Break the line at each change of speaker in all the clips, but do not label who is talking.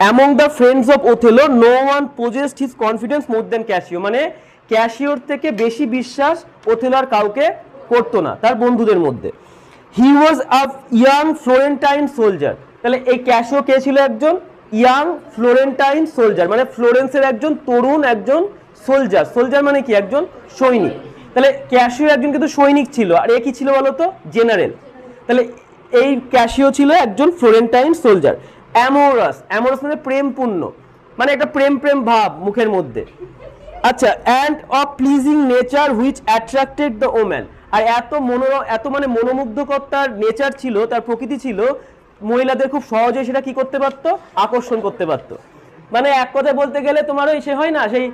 Among the friends of Othello no one possessed his confidence more than Cassio, মানে ক্যাসিওর থেকে বেশি বিশ্বাস ওথেলো আর কাউকে করতো না তার বন্ধুদের মধ্যে। হি ওয়াজ আ ইয়াং ফ্লোরেন্টাইন সোলজার, তাহলে এই ক্যাসিও কে ছিল? একজন ইয়াং ফ্লোরেন্টাইন সোলজার, মানে ফ্লোরেন্সের একজন তরুণ একজন সোলজার। সোলজার মানে কি? একজন সৈনিক। তাহলে ক্যাসিও একজন কিন্তু সৈনিক ছিল, আর এ কি ছিল বলতো? জেনারেল। তাহলে এই ক্যাসিও ছিল একজন ফ্লোরেন্টাইন সোলজার। অ্যামোরাস, অ্যামোরাস মানে প্রেমপূর্ণ, মানে একটা প্রেম প্রেম ভাব মুখের মধ্যে। আচ্ছা, and of pleasing nature which attracted the woman, আর এত মানে মনোমুগ্ধকর তার নেচার ছিল, তার প্রকৃতি ছিল, মহিলাদের খুব সহজে সেটা কি করতে পারতো? আকর্ষণ করতে পারতো। মানে এক কথায় বলতে গেলে তোমার ওই সে হয় না সেই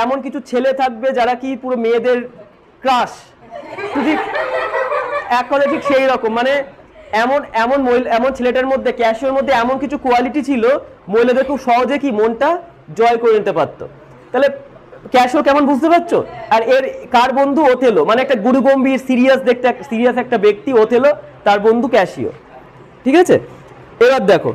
এমন কিছু ছেলে থাকবে যারা কি পুরো মেয়েদের ক্রাশ, ঠিক এক কথায় ঠিক সেই রকম। মানে এমন এমন এমন ছেলেটার মধ্যে, ক্যাশিওর মধ্যে এমন কিছু কোয়ালিটি ছিল, মহিলাদের খুব সহজে কি মনটা জয় করে নিতে পারতো। তাহলে ক্যাশিও কেমন, বুঝতে পারছো? আর এর কার বন্ধু? ওথেলো, মানে একটা গুরুগম্ভীর সিরিয়াস একটা ব্যক্তি ওথেলো, তার বন্ধু ক্যাশিও। ঠিক আছে, এবার দেখো,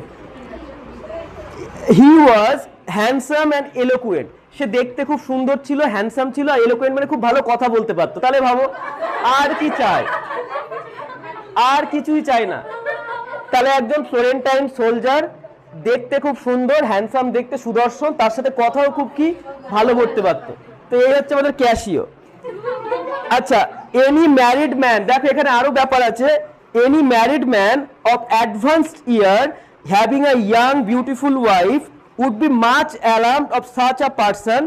হি ওয়াজ হ্যান্ডসাম অ্যান্ড এলোকুয়েন্ট, সে দেখতে খুব সুন্দর ছিল, হ্যান্ডসাম ছিল, আর এলোকুয়েন্ট মানে খুব ভালো কথা বলতে পারতো। তাহলে ভাবো আর কি চাই? আর কিছুই চাই না। তাহলে একজন ফ্লোরেন্টাইন সোলজার, দেখতে খুব সুন্দর, হ্যান্ডসাম, দেখতে সুদর্শন, তার সাথে কথাও খুব কি ভালো বলতে পারতো। তো এই হচ্ছে আমাদের ক্যাশিও। আচ্ছা, এনি ম্যারিড ম্যান, দেখো এখানে আরো ব্যাপার আছে। Any married man of advanced year having a young beautiful wife would be much alarmed of such a person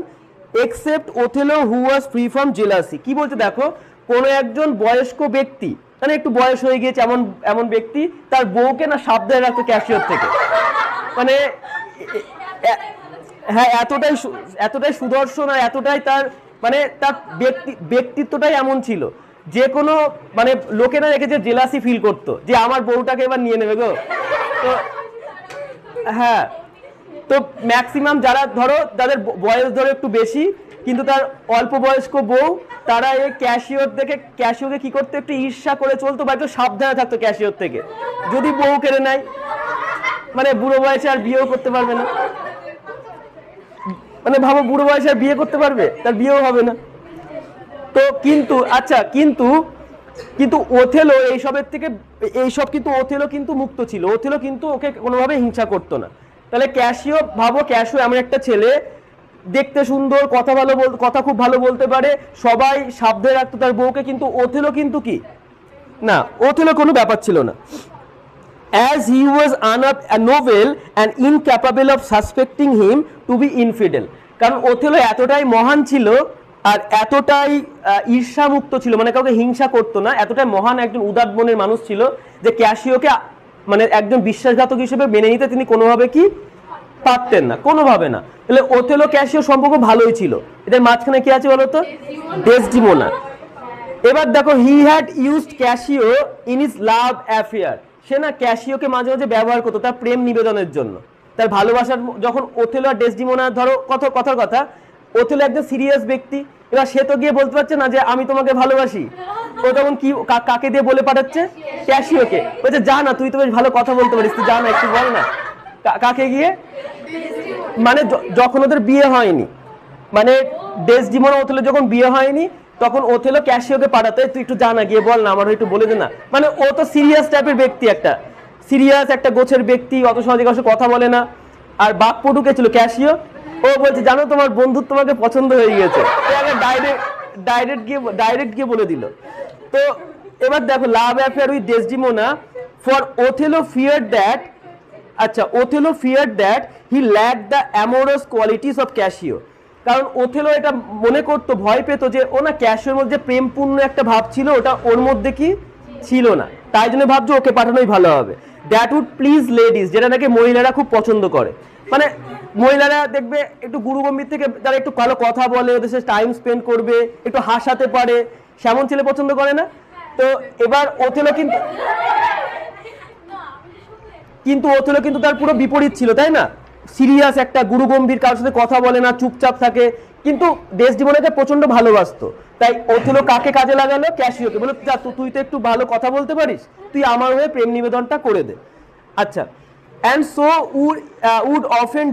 except Othello who was free from jealousy। কি বলতে দেখো, কোনো একজন বয়স্ক ব্যক্তি, মানে একটু বয়স হয়ে গিয়েছে এমন এমন ব্যক্তি তার বউকে না সাবধানে রাখতো ক্যাশিওর থেকে। মানে হ্যাঁ, এতটাই সুদর্শন, আর এতটাই তার মানে তার ব্যক্তিত্বটাই এমন ছিল, যে কোনো মানে লোকেরা রেখেছে জেলাসি ফিল করতো যে আমার বউটাকে এবার নিয়ে নেবে গো। তো হ্যাঁ, তো ম্যাক্সিমাম যারা ধরো যাদের বয়স ধরো একটু বেশি কিন্তু তার অল্প বয়স্ক বউ, তারা এই ক্যাশিওকে কি করতে একটু ঈর্ষা করে চলতো, বা একটু সাবধানে থাকতো ক্যাশিওর থেকে। যদি বউ কেড়ে নেয়, মানে বুড়ো বয়সে আর বিয়েও করতে পারবে না। মানে ভাবো, বুড়ো বয়সে আর বিয়ে করতে পারবে? তার বিয়েও হবে না। তো কিন্তু আচ্ছা, কিন্তু ওথেলো এইসব কিন্তু ওথেলো কিন্তু মুক্ত ছিল। ওথেলো কিন্তু ওকে কোনোভাবে হিংসা করতো না। তাহলে ক্যাশিও, ভাবো ক্যাশিও এমন একটা ছেলে, দেখতে সুন্দর, কথা খুব ভালো বলতে পারে, সবাই সাবধানে রাখতো তার বউকে, কিন্তু ওথেলো কিন্তু কি না, ওথেলো কোনো ব্যাপার ছিল না। As he was noble and incapable of suspecting him to be infidel, কারণ ওথেলো এতটাই মহান ছিল আর এতটাই ঈর্ষামুক্ত ছিল, মানে কাউকে হিংসা করতো না, এতটাই মহান একজন উদার মনের মানুষ ছিল যে ক্যাশিওকে মানে একজন বিশ্বাসঘাতক হিসেবে মেনে নিতে তিনি কোনোভাবে কি পারতেন না, কোনোভাবে না। তাহলে ওথেলো ক্যাশিও সম্পর্ক ভালোই ছিল। এদের মাঝখানে কি আছে বলতো? ডেসডিমোনা। এবার দেখো, he had used Cassio in his love affair, সে না ক্যাশিওকে মাঝে মাঝে ব্যবহার করতো তার প্রেম নিবেদনের জন্য, তার ভালোবাসার। যখন ওথেলো আর ডেসডিমোনা, ধরো কথার কথা, ওথেলো একজন সিরিয়াস ব্যক্তি, এবার সে তো গিয়ে বলতে পারছে না যে আমি তোমাকে ভালোবাসি। ও তখন কি কাকে দিয়ে বলে পাঠাচ্ছে? ক্যাশিওকে। বলছে যা না, তুই তো বেশ ভালো কথা বলতে পারিস, তুই যা না, একটু বল না। কাকে গিয়ে? মানে যখন ওদের বিয়ে হয়নি, মানে ডেসডিমোনা ওথেলো যখন বিয়ে হয়নি, তখন ওথেলো ক্যাশিওকে পাঠাতে, তুই একটু জানা গিয়ে বল না, আমার একটু বলে দে না। মানে ও তো সিরিয়াস টাইপের ব্যক্তি, একটা গোছের ব্যক্তি, অত সহজে কাছে কথা বলে না। আর বাকপটুকে ছিল ক্যাশিও। ও বলছে জানো তোমার বন্ধু তোমাকে পছন্দ হয়ে গিয়েছে, ডাইরেক্ট গিয়ে বলে দিল। তো এবার দেখো, love affair with Desdemona, for Othello feared that, আচ্ছা, Othello feared that he lack the amorous qualities of Cassio, কারণ ওথেলো এটা মনে করতো, ভয় পেত যে ও না ক্যাশিওর মধ্যে প্রেমপূর্ণ একটা ভাব ছিল, ওটা ওর মধ্যে কি ছিল না, তাই জন্য ভাবছো ওকে পাঠানোই ভালো হবে। দ্যাট উড প্লিজ লেডিস, যেটা নাকি মহিলারা খুব পছন্দ করে। মানে মহিলারা দেখবে একটু গুরুগম্ভীর থেকে যারা একটু ভালো কথা বলে, ওদের সাথে টাইম স্পেন্ড করবে, একটু হাসাতে পারে, সেমন ছেলে পছন্দ করে না। তো এবার ওথেলো কিন্তু ওথেলো কিন্তু তার পুরো বিপরীত ছিল, তাই না? সিরিয়াস একটা গুরুগম্ভীর, কারোর সাথে কথা বলে না, চুপচাপ থাকে, কিন্তু ডেসডিমোনাকে প্রচন্ড ভালোবাসতো। তাই ওথেলো কাকে কাজে লাগালো? ক্যাশিওকে। বলে তুই তো একটু ভালো কথা বলতে পারিস, তুই আমার হয়ে প্রেম নিবেদনটা করে দে। আচ্ছা, and so would often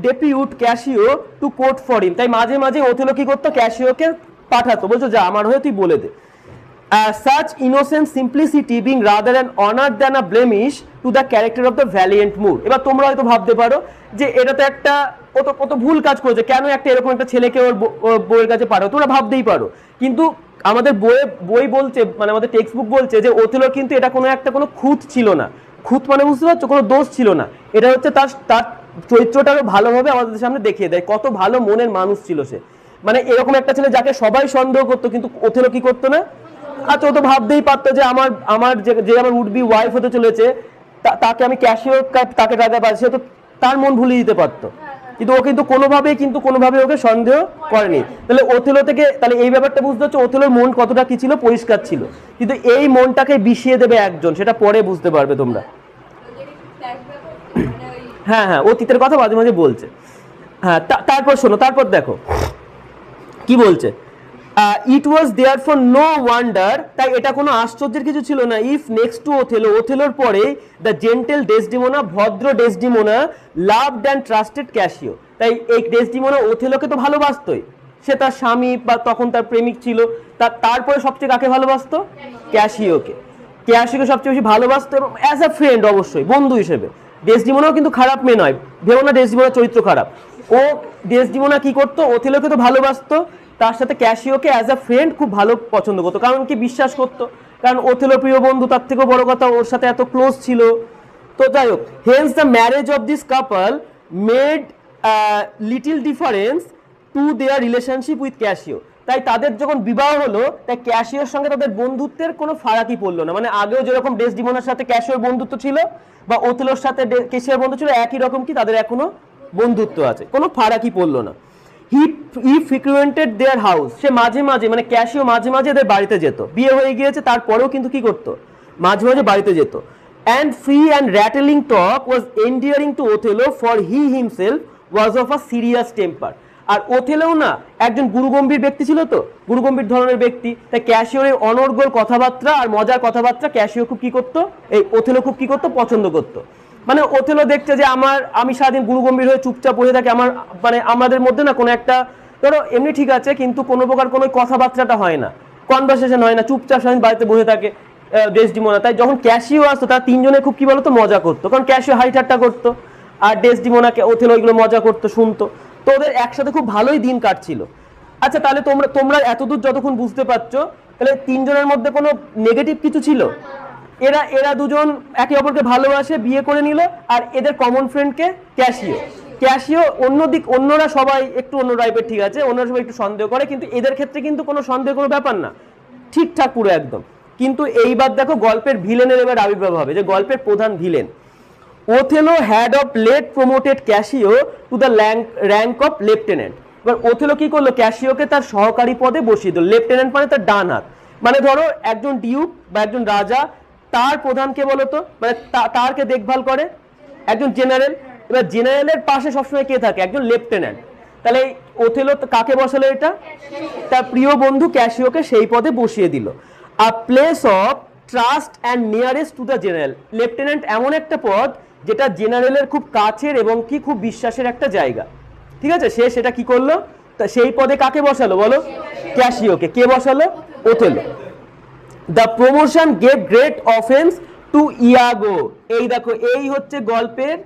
depute Cassio to court for him. তাই মাঝে মাঝে ওথেলো কি করতো, ক্যাসিওকে পাঠাতো, বলছো যা আমার হয়ে তুই বলে দে। Such innocent simplicity being rather an honor than a blemish to the character of the valiant mood. এবার তোমরা হয়তো ভাবতে পারো যে এটা তো একটা কত ভুল কাজ করেছে, কেন একটা এরকম একটা ছেলেকে ওর বউয়ের কাছে পাঠাও, তোমরা ভাবতেই পারো। কিন্তু আমাদের বই বলছে, মানে আমাদের টেক্সট বুক বলছে যে ওথেলোর কিন্তু এটা কোনো খুঁত ছিল না। খুঁত মানে বুঝতে পারছো, কোনো দোষ ছিল না। এটা হচ্ছে তার চরিত্রটা আরো ভালোভাবে আমাদের সামনে দেখিয়ে দেয় কত ভালো মনের মানুষ ছিল সে। মানে এরকম একটা ছেলে যাকে সবাই সন্দেহ করতো, কিন্তু ওথেলো কি করতো না। আচ্ছা, ও তো ভাবতেই পারতো যে আমার যে আমার উড বি ওয়াইফ হতে চলেছে তাকে আমি ক্যাশিও তাকে টাকা পাচ্ছি, সে তো তার মন ভুলিয়ে দিতে পারতো, কিন্তু ও কিন্তু কোনোভাবে ওকে সন্দেহ করেনি। তাহলে ওথেলো থেকে তাহলে এই ব্যাপারটা বুঝতে হচ্ছে ওথেলোর মন কতটা কি ছিল, পরিষ্কার ছিল। কিন্তু এই মনটাকে বিষিয়ে দেবে একজন, সেটা পরে বুঝতে পারবে তোমরা। হ্যাঁ, অতীতের কথা মাঝে মাঝে বলছে। হ্যাঁ, তারপর শোনো, তারপর দেখো কি বলছে। ইট ওয়াজ দেয়ার ফর নো ওয়ান্ডার, তাই এটা কোনো আশ্চর্যের কিছু ছিল না। ইফ নেক্সট টু ওথেলোর পরে দ্য জেন্টেল ডেসডিমোনা, ভদ্র Desdemona, loved and trusted Cassio. তাই এই ডেসডিমোনা ওথেলোকে তো ভালোবাসতোই, সে তার স্বামী বা তখন তার প্রেমিক ছিল। তারপরে সবচেয়ে কাকে ভালোবাসতো, ক্যাসিওকে সবচেয়ে বেশি ভালোবাসতো, এবং অ্যাজ আ ফ্রেন্ড, অবশ্যই বন্ধু হিসেবে। ডেসডিমোনাও কিন্তু খারাপ মেয়ে নয়, ভেবো না ডেসডিমোনার চরিত্র খারাপ। ডেসডিমোনা কি করতো, ওথেলোকে তো ভালোবাসতো, তার সাথে ক্যাসিওকে অ্যাজ আ ফ্রেন্ড খুব ভালো পছন্দ করতো, কারণ কি বিশ্বাস করতো, কারণ ওথেলো প্রিয় বন্ধু, তার থেকেও বড় কথা ওর সাথে এত ক্লোজ ছিল। তো যাই হোক, hence the marriage of this couple made little difference to their relationship with Casio. তাই তাদের যখন বিবাহ হলো, তাই ক্যাসিওর সঙ্গে তাদের বন্ধুত্বের কোনো ফারাকই পড়লো না। মানে আগেও যেরকম ডেসডিমোনার সাথে ক্যাসিওর বন্ধুত্ব ছিল বা ওথেলোর সাথে ক্যাসিওর বন্ধুত্ব ছিল, একই রকম কি তাদের এখনো বন্ধুত্ব আছে, কোনো ফারাকই পড়লো না। হি ফ্রিকুয়েন্টেড দেয়ার হাউস, সে মাঝে মাঝে, মানে ক্যাসিও মাঝে মাঝে এদের বাড়িতে যেত। বিয়ে হয়ে গিয়েছে তারপরেও কিন্তু কি করতো, মাঝে মাঝে বাড়িতে যেত। And free and rattling talk was endearing to Othello, for he himself was of a serious temper. আর ওথেলোও না একজন গুরুগম্ভীর ব্যক্তি ছিল, তো গুরুগম্ভীর ধরনের ব্যক্তি। তাই ক্যাসিওর এই অনর্গল কথাবার্তা আর মজার কথাবার্তা ক্যাসিও খুব কি করতো, এই ওথেলো খুব কি করতো, পছন্দ করতো। মানে ওথেলো দেখছে যে আমি সারাদিন গুরুগম্ভীর হয়ে চুপচাপ বসে থাকি, মানে আমাদের মধ্যে না কোনো একটা, ধরো এমনি ঠিক আছে, কিন্তু কোনো প্রকার কোনো কথাবার্তাটা হয় না, কনভারসেশন হয় না, চুপচাপ সারাদিন বাড়িতে বসে থাকে ডেসডিমোনা। তাই যখন ক্যাসিও আসতো, তারা তিনজনে খুব কি বলতো, মজা করতো, কারণ ক্যাসিও হাই ঠাট্টা করতো আর ডেসডিমোনাকে ওথেলো এগুলো মজা করতো, শুনতো। তো ওদের একসাথে খুব ভালোই দিন কাটছিল। আচ্ছা, তাহলে তোমরা এতদূর যতক্ষণ বুঝতে পারছো, তাহলে তিনজনের মধ্যে কোনো নেগেটিভ কিছু ছিল? এরা দুজন একে অপরকে ভালোবাসে, বিয়ে করে নিল, আর এদের কমন ফ্রেন্ডকে ক্যাসিও অন্যরা সবাই একটু অন্য টাইপের, ঠিক আছে, অন্যরা সবাই একটু সন্দেহ করে, কিন্তু এদের ক্ষেত্রে কিন্তু কোনো সন্দেহ কোনো ব্যাপার না, ঠিকঠাক পুরো একদম। কিন্তু এইবার দেখো গল্পের ভিলেনের এবার আবির্ভাব হবে, যে গল্পের প্রধান villain. Othello had of late promoted Cassio to the rank of lieutenant. এবার ওথেলো কি করলো, ক্যাসিওকে তার সহকারী পদে বসিয়ে দিল। লেফটেন্যান্ট মানে তার ডান হাত, মানে ধরো একজন ডিউক বা একজন রাজা, তার প্রধানকে বলতো, মানে তারকে দেখভাল করে একজন জেনারেল। এবার জেনারেলের পাশে সবসময় কে থাকে, একজন লেফটেন্যান্ট। তাহলে ওথেলো কাকে বসালো, এটা তার প্রিয় বন্ধু ক্যাসিওকে সেই পদে বসিয়ে দিল। আ place of trust and nearest to the general. Lieutenant এমন একটা পদ যেটা জেনারেলের খুব কাছের এবং কি খুব বিশ্বাসের একটা জায়গা, ঠিক আছে। সে সেটা কি করলো, তা সেই পদে কাকে বসালো বলো, ক্যাসিওকে। কে বসালো, Othello. The promotion gave great offence to Iago. এই দেখো, এই হচ্ছে গল্পের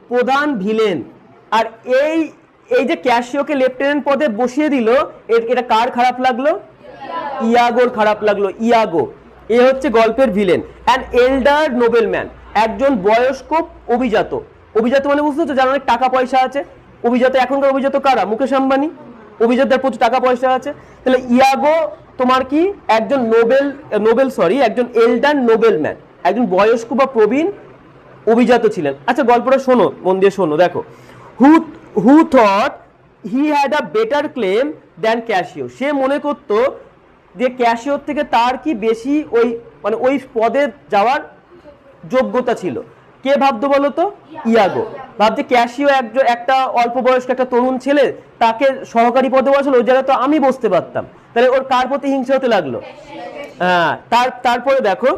প্রধান ভিলেন। আর এই যে ক্যাসিওকে লেফটেন্যান্ট পদে বসিয়ে দিল, এটা কার খারাপ লাগলো, ইয়াগোর খারাপ লাগলো। ইয়াগো এ হচ্ছে গল্পের ভিলেন। অ্যান এল্ডার নোবেলম্যান, একজন বয়স্ক অভিজাত। অভিজাত মানে বুঝতে হচ্ছে যার অনেক টাকা পয়সা আছে। অভিজাত, এখনকার অভিজাত কারা, মুকেশ আম্বানি। অভিজাতদের প্রচুর টাকা পয়সা আছে। তাহলে ইয়াগো তোমার কি একজন একজন এল্ডার নোবেলম্যান, একজন বয়স্ক বা প্রবীণ অভিজাত ছিলেন। আচ্ছা, গল্পটা শোনো, মন দিয়ে শোনো, দেখো। Who thought he had a better claim than Cassio. সে মনে করতো যে ক্যাসিওর থেকে তার কি বেশি ওই পদে যাওয়ার যোগ্যতা ছিল। কে ভাবতো বলতো, ইয়াগো ভাবছে ক্যাসিও একটা অল্প বয়স্ক একটা তরুণ ছেলে, তাকে সহকারী পদে বসালো, ওই জায়গায় তো আমি বসতে পারতাম। তাহলে ওর কার প্রতি হিংসা হতে লাগলো। হ্যাঁ, তারপরে দেখো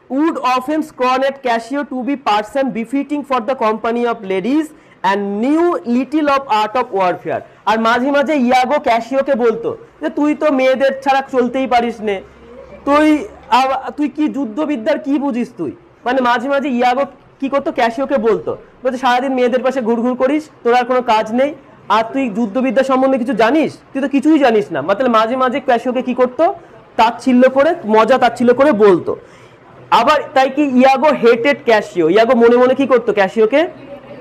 would often scorn at Cassio to be person befitting for the company of ladies and knew little of art of warfare. আর মাঝে মাঝে ইয়াগো ক্যাসিওকে বলতো যে তুই তো মেয়েদের ছাড়া চলতেই পারিস নে, তুই কি যুদ্ধবিদ্যার কি বুঝিস তুই। মানে মাঝে মাঝে ইয়াগো কি করতো, ক্যাসিওকে বলতো বলছে সারাদিন মেয়েদের পাশে ঘুরঘুর করিস, তোর আর কোনো কাজ নেই, আর তুই যুদ্ধবিদ্যা সম্বন্ধে কিছু জানিস, তুই তো কিছুই জানিস না। মানে মাঝে মাঝে ক্যাসিওকে কি করতো, তাচ্ছিল্য করে, মজা তাচ্ছিল্য করে বলতো। আবার তাই কি ইয়াগো হেটেড ক্যাসিও, ইয়াগো মনে মনে কি করতো, ক্যাসিওকে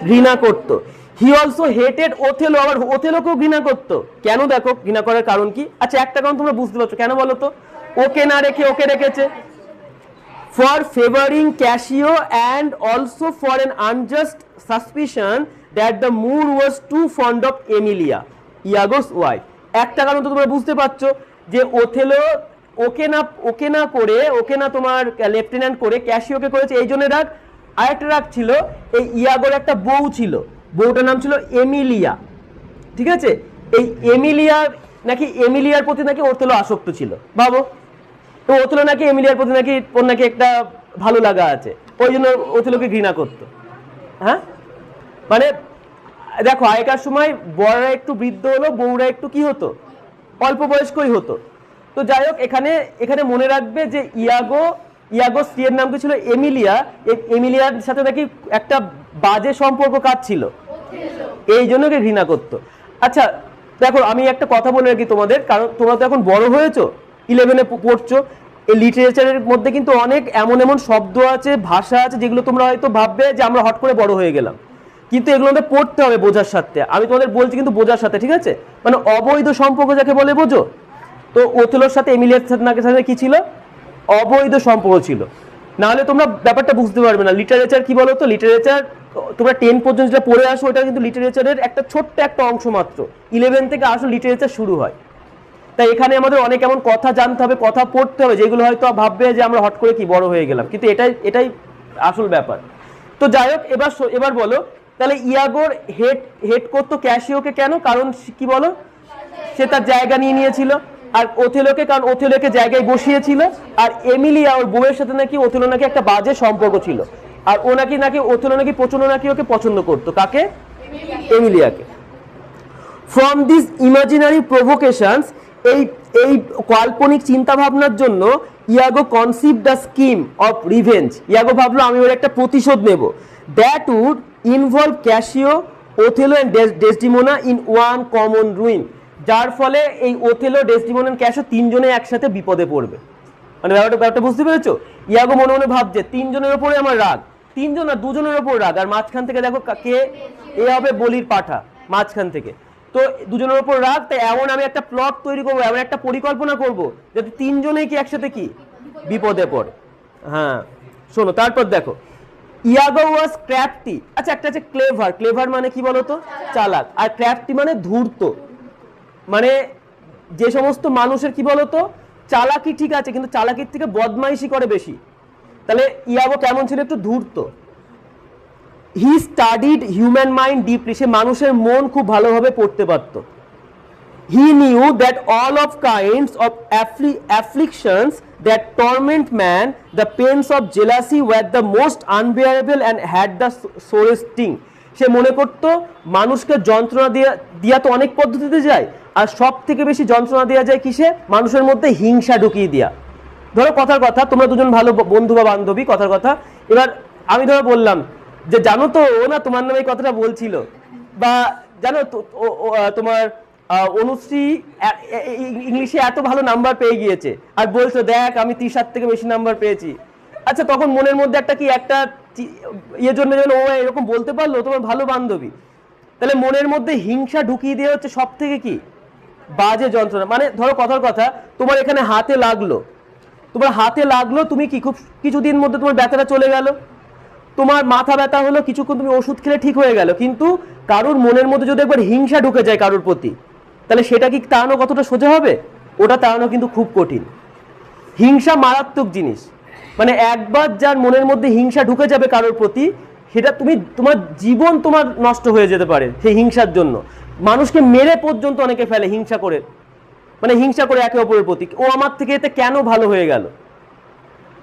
ঘৃণা করতো। হি অলসো হেটেড ওথেলো, আবার ওথেলোকেও ঘৃণা করতো। কেন দেখো ঘৃণা করার কারণ কি? আচ্ছা একটা কারণ তোমরা বুঝতে পারছো, কেন বলো তো? ওকে না রেখে ওকে রেখেছে। For favouring Cassio and also for an unjust suspicion that the Moor was too fond of Emilia Iago's wife. একটা কারণ তো তোমরা বুঝতে পারছো যে ওথেলো ওকে না তোমার লেফটেন্যান্ট করে ক্যাসিওকে করেছে, এই জন্য রাগ। আরেকটা রাগ ছিল, এই ইয়াগোর একটা বউ ছিল, বউটার নাম ছিল এমিলিয়া, ঠিক আছে? এই এমিলিয়ার প্রতি নাকি ওথেলো আসক্ত ছিল, ভাবো। তো ওথেলো নাকি এমিলিয়ার প্রতি নাকি ওর নাকি একটা ভালো লাগা আছে, ওই জন্য ওথেলোকে ঘৃণা করতো। হ্যাঁ, মানে দেখো আগেকার সময় বড়রা একটু বৃদ্ধ হলো, বউরা একটু কি হতো, অল্প বয়স্কই হতো। তো যাই হোক, এখানে মনে রাখবে যে ইয়াগো স্ত্রীর নাম কি ছিল, এমিলিয়া। এমিলিয়ার সাথে নাকি একটা বাজে সম্পর্ক কাজ ছিল, এই জন্য ওকে ঘৃণা করতো। আচ্ছা দেখো, আমি একটা কথা বলে রাখি তোমাদের, কারণ তোমরা তো এখন বড় হয়েছো, 11-এ পড়ছো। এই লিটারেচারের মধ্যে কিন্তু অনেক এমন শব্দ আছে, ভাষা আছে, যেগুলো তোমরা হয়তো ভাববে যে আমরা হট করে বড় হয়ে গেলাম, কিন্তু এগুলো আমাদের পড়তে হবে বোঝার সাথে। আমি তোমাদের বলছি কিন্তু বোঝার সাথে, ঠিক আছে? মানে অবৈধ সম্পর্ক যাকে বলে, বোঝো তো? ওথেলোর সাথে এমিলিয়ার সাথে কি ছিল, অবৈধ সম্পর্ক ছিল, না হলে তোমরা ব্যাপারটা বুঝতে পারবে না। লিটারেচার কি বলো তো, লিটারেচার তোমরা 10 পর্যন্ত যেটা পড়ে আসো, ওটা কিন্তু লিটারেচারের একটা ছোট্ট একটা অংশ মাত্র। 11 থেকে আসলে লিটারেচার শুরু হয়। তাই এখানে আমাদের অনেক এমন কথা জানতে হবে, কথা পড়তে হবে, যেগুলো হয়তো ভাববে যে আমরা হট করে কি বড় হয়ে গেলাম, কিন্তু এটাই আসল ব্যাপার। তো যাই হোক, এবার বলো তাহলে ইয়াগোর হেড করতো ক্যাসিওকে কেন? কারণ কি বলো, সে তার জায়গা নিয়ে নিয়েছিল। আর ওথেলোকে, কারণ ওথেলোকে জায়গায় বসিয়েছিল। আর এমিলিয়া ওর বউয়ের সাথে নাকি ওথেলো নাকি একটা বাজে সম্পর্ক ছিল, আর ও নাকি ওথেলো নাকি প্রচন্ড নাকি ওকে পছন্দ করতো। কাকে? এমিলিয়াকে। ফ্রম দিস ইমাজিনারি প্রভোকেশনস, এই কাল্পনিক চিন্তা ভাবনার জন্য Iago conceive the scheme of revenge. Iago ভাবলো আমি ওর একটা প্রতিশোধ নেব। That would involve Cassio, Othello and Desdemona in one common ruin. যার ফলে এই ওথেলো, ডেসডিমোনা অ্যান্ড ক্যাসিও তিনজনে একসাথে বিপদে পড়বে। মানে ব্যাপারটা বুঝতে পেরেছো? ইয়াগো মনে মনে ভাবছে তিনজনের ওপরে আমার রাগ, তিনজন আর দুজনের ওপর রাগ, আর মাঝখান থেকে দেখো কে, এ হবে বলির পাঠা মাঝখান থেকে। তো দুজনের ওপর রাগ, তাই এমন আমি একটা প্লট তৈরি করবো, এমন একটা পরিকল্পনা করবো যাতে তিনজনেই কি একসাথে কি বিপদে পড়ে। হ্যাঁ শোনো, তারপর দেখো, ইয়াগো ওয়াজ ক্র্যাফটি। আচ্ছা একটা আছে ক্লেভার। ক্লেভার মানে কি বলতো, চালাক। আর ক্র্যাফটি মানে ধূর্ত। মানে যে সমস্ত মানুষের কি বলতো, চালাকি ঠিক আছে, কিন্তু চালাকির থেকে বদমাইশি করে বেশি। তাহলে ইয়াগো কেমন ছিল, একটু ধূর্ত। He studied human mind deeply, সে মানুষের মন খুব ভালোভাবে পড়তে পারত। He knew that all of kinds of afflictions that torment man, the pains of jealousy were the most unbearable and had the sorest sting. সে মনে করত মানুষকে যন্ত্রণা দিয়া তো অনেক পদ্ধতিতে যায়, আর সব থেকে বেশি যন্ত্রণা দেওয়া যায় কিসে, মানুষের মধ্যে হিংসা ঢুকিয়ে দেয়া। ধরো কথার কথা, তোমরা দুজন ভালো বন্ধু বা বান্ধবী, কথার কথা, এবার আমি ধরো বললাম যে জানো তো ও না তোমার নামে এই কথাটা বলছিল, বা জানো তো তোমার অনুশ্রী ইংলিশে এত ভালো নাম্বার পেয়ে গিয়েছে, আর বলছো দেখ আমি 30 থেকে বেশি নাম্বার পেয়েছি। আচ্ছা তখন মনের মধ্যে একটা ইয়ের জন্য ও এরকম বলতে পারলো, তোমার ভালো বান্ধবী। তাহলে মনের মধ্যে হিংসা ঢুকিয়ে দেওয়া হচ্ছে সব থেকে কি বাজে যন্ত্রণা। মানে ধরো কথার কথা, তোমার এখানে হাতে লাগলো, তুমি কি খুব কিছুদিন মধ্যে তোমার ব্যথাটা চলে গেল, তোমার মাথা ব্যথা হলো, কিছুক্ষণ তুমি ওষুধ খেলে ঠিক হয়ে গেল। কিন্তু কারোর মনের মধ্যে যদি একবার হিংসা ঢুকে যায় কারোর প্রতি, তাহলে সেটা কি তাড়ানো কতটা সোজা হবে? ওটা তাড়ানো কিন্তু খুব কঠিন। হিংসা মারাত্মক জিনিস। মানে একবার যার মনের মধ্যে হিংসা ঢুকে যাবে কারোর প্রতি, সেটা তোমার জীবন তোমার নষ্ট হয়ে যেতে পারে সেই হিংসার জন্য। মানুষকে মেরে পর্যন্ত অনেকে ফেলে হিংসা করে, মানে হিংসা করে একে অপরের প্রতি, ও আমার থেকে এতে কেন ভালো হয়ে গেল।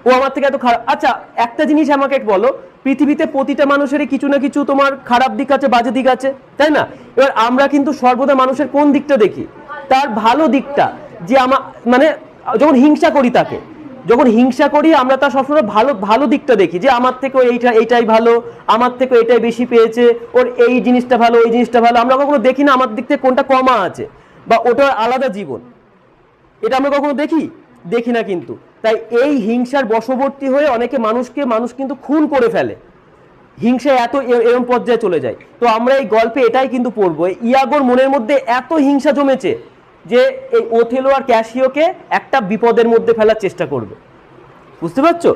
ও আমার থেকে এত খারাপ। আচ্ছা একটা জিনিস আমাকে বলো, পৃথিবীতে প্রতিটা মানুষেরই কিছু না কিছু তোমার খারাপ দিক আছে, বাজে দিক আছে, তাই না? এবার আমরা কিন্তু সর্বদা মানুষের কোন দিকটা দেখি? তার ভালো দিকটা। যে আমার মানে যখন হিংসা করি তাকে, যখন হিংসা করি আমরা তার সবসময় ভালো ভালো দিকটা দেখি, যে আমার থেকে এইটাই ভালো, আমার থেকে এটাই বেশি পেয়েছে, ওর এই জিনিসটা ভালো, ওই জিনিসটা ভালো। আমরা কখনো দেখি না আমার দিক থেকে কোনটা কমা আছে বা ওটার আলাদা জীবন, এটা আমরা কখনো দেখি না কিন্তু। তাই এই হিংসার বশবর্তী হয়ে অনেকে মানুষ কিন্তু খুন করে ফেলে, হিংসা এত এরম পর্যায়ে চলে যায়। তো আমরা এই গল্পে এটাই কিন্তু পড়বো, ইয়াগোর মনের মধ্যে এত হিংসা জমেছে যে এই ওথেলো আর ক্যাসিওকে একটা বিপদের মধ্যে ফেলার চেষ্টা করবে, বুঝতে পারছো?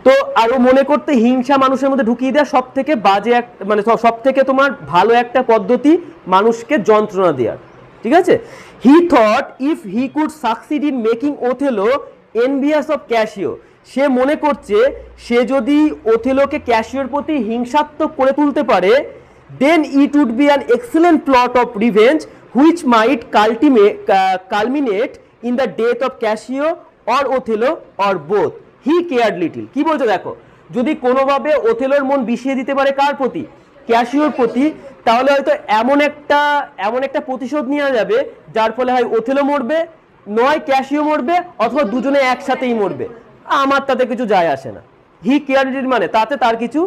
তো আরো মনে করতে হিংসা মানুষের মধ্যে ঢুকিয়ে দেওয়া সব থেকে বাজে মানে সব থেকে তোমার ভালো একটা পদ্ধতি মানুষকে যন্ত্রণা দেওয়ার, ঠিক আছে? He thought if he could succeed in making Othello envious of Cassio, সে মনে করছে সে যদি ওথেলোকে ক্যাসিওর প্রতি হিংসাত্মক করে তুলতে পারে, then it would be an excellent plot of revenge which might culminate in the death of Cassio or Othello or both. He cared little. কি বলছো দেখো, যদি কোনোভাবে ওথেলোর মন বিষিয়ে দিতে পারে কার প্রতি? ক্যাসিওর প্রতি, তাহলে হয়তো এমন একটা প্রতিশোধ নেওয়া যাবে যার ফলে হয় ওথেলো মরবে, নয় ক্যাসিও মরবে, অথবা দুজনে একসাথেই মরবে। আমার তাতে কিছু যায় আসে না। হি কেয়ার্ড লিটিল মানে তাতে তার কিছু,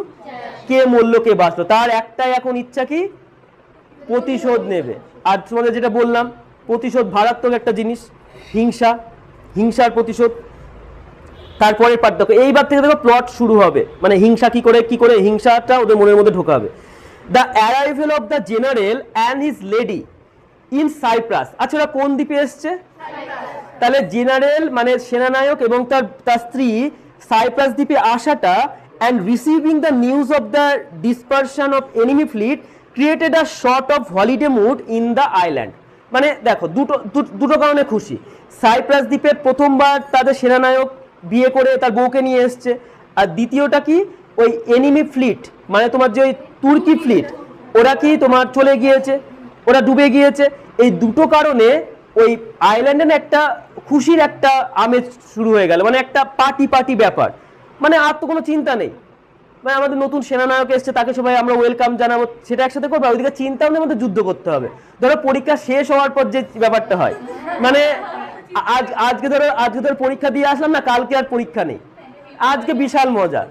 কে মরলো কে বাঁচলো, তার একটাই এখন ইচ্ছা কি? প্রতিশোধ নেবে। আর তোমাদের যেটা বললাম, প্রতিশোধ মারাত্মক একটা জিনিস, হিংসার প্রতিশোধ। তারপরে পার্ট দেখো, এইবার থেকে দেখো প্লট শুরু হবে, মানে হিংসা কি করে হিংসাটা ওদের মনের মধ্যে ঢোকাবে। The arrival of the general and his lady in Cyprus. আচ্ছা ওরা কোন দ্বীপে এসছে? তাহলে জেনারেল মানে সেনানায়ক এবং তার স্ত্রী সাইপ্রাস দ্বীপে আসাটা, and receiving the news of the dispersion of enemy fleet created a short of holiday mood in the island. মানে দেখো দুটো কারণে খুশি। সাইপ্রাস দ্বীপে প্রথমবার তাদের সেনানায়ক বিয়ে করে তার বউকে নিয়ে এসছে, আর দ্বিতীয়টা কি, ওই এনিমি ফ্লিট মানে তোমার যে ওই তুর্কি ফ্লিট, ওরা কি তোমার চলে গিয়েছে, ওরা ডুবে গিয়েছে। এই দুটো কারণে ওই আইল্যান্ডে একটা খুশির একটা আমেজ শুরু হয়ে গেল, মানে একটা পার্টি ব্যাপার, মানে আর তো কোনো চিন্তা নেই। মানে আমাদের নতুন সেনানায়ক এসছে, তাকে সবাই আমরা ওয়েলকাম জানাবো, সেটা একসাথে করবো। ওইদিকে চিন্তা ভাবনা আমাদের যুদ্ধ করতে হবে। ধরো পরীক্ষা শেষ হওয়ার পর যে ব্যাপারটা হয়, মানে আজকে ধরো পরীক্ষা দিয়ে আসলাম না, কালকে আর পরীক্ষা নেই, আজকে বিশাল মজা।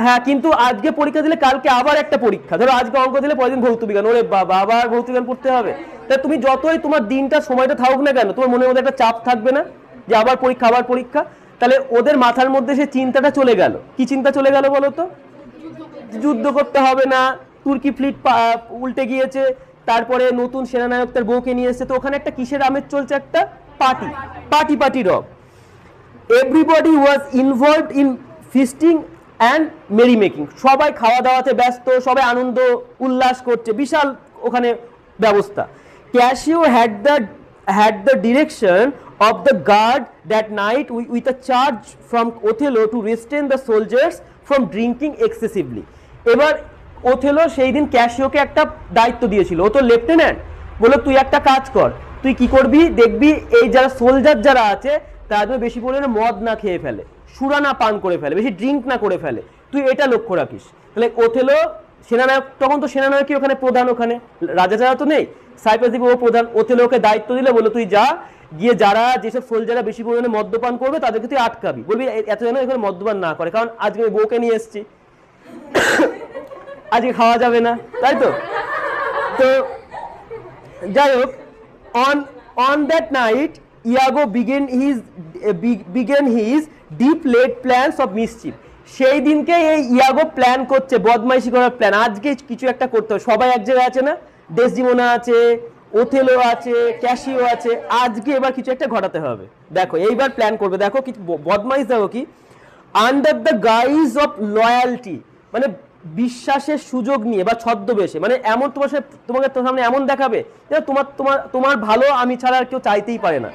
হ্যাঁ, কিন্তু আজকে পরীক্ষা দিলে কালকে আবার একটা পরীক্ষা। ধরো আজকে অঙ্ক দিলে পরের দিন ভৌত বিজ্ঞান, ওরে বাবা আবার ভৌত বিজ্ঞান পড়তে হবে। তাই তুমি যতই তোমার দিনটা সময়টা থাকুক না কেন, তোমার মনের মধ্যে একটা চাপ থাকবে না যে আবার পরীক্ষা? তাহলে ওদের মাথার মধ্যে সে চিন্তাটা চলে গেল। কি চিন্তা চলে গেল বলো তো? যুদ্ধ করতে হবে না, তুর্কি ফ্লিট উল্টে গিয়েছে, তারপরে নতুন সেনানায়ক তার বউকে নিয়ে এসেছে, তো ওখানে একটা কিসের আমেজ চলছে? একটা পার্টি রব। Everybody was involved in feasting and merry making. সবাই খাওয়া দাওয়াতে ব্যস্ত, সবাই আনন্দ উল্লাস করছে, বিশাল ওখানে ব্যবস্থা। Casio had the direction of the guard that night with a charge from Othello to restrain the soldiers from drinking excessively. এবার ওথেলো সেই দিন ক্যাসিওকে একটা দায়িত্ব দিয়েছিল, ও তো লেফটেন্যান্ট, বললো তুই একটা কাজ কর, তুই কি করবি দেখবি এই যারা সোলজার যারা আছে তারা বেশি পরিমাণে মদ না খেয়ে ফেলে, সুরা না পান করে ফেলে, বেশি ড্রিঙ্ক না করে ফেলে, তুই এটা লক্ষ্য রাখিস। তাহলে ওথেলো সেনানায়ক, তখন তো সেনানায়কই ওখানে প্রধান, ওখানে রাজা ছাড়া তো নেই, সাইপ্রাস দ্বীপে ও প্রধান। ওথেলোকে দায়িত্ব দিলে বললো তুই যা, গিয়ে যারা যেসব সোলজাররা বেশি পরিমাণে মদ্যপান করবে তাদেরকে তুই আটকাবি, বলবি এত যেন এখানে মদ্যপান না করে, কারণ আজকে আমি বউকে নিয়ে এসেছি, আজকে খাওয়া যাবে না, তাই তো। তো যাই হোক, on that night Iago began his deep laid plans of mischief. সেই দিনকে এই ইয়াগো প্ল্যান করছে, বদমাইশি করার প্ল্যান। আজকে কিছু একটা করতে হবে, সবাই এক জায়গায় আছে না, ডেসডিমোনা আছে, ওথেলো আছে, ক্যাসিও আছে, আজকে এবার কিছু একটা ঘটাতে হবে। দেখো এইবার প্ল্যান করবে, দেখো কি বদমাইশ, দেখো কি, under the guys of loyalty, মানে বিশ্বাসের সুযোগ নিয়ে বা ছদ্মবেশে, মানে এমন তোমাকে সামনে এমন দেখাবে যে তোমার ভালো আমি ছাড়া আর কেউ চাইতেই পারে না।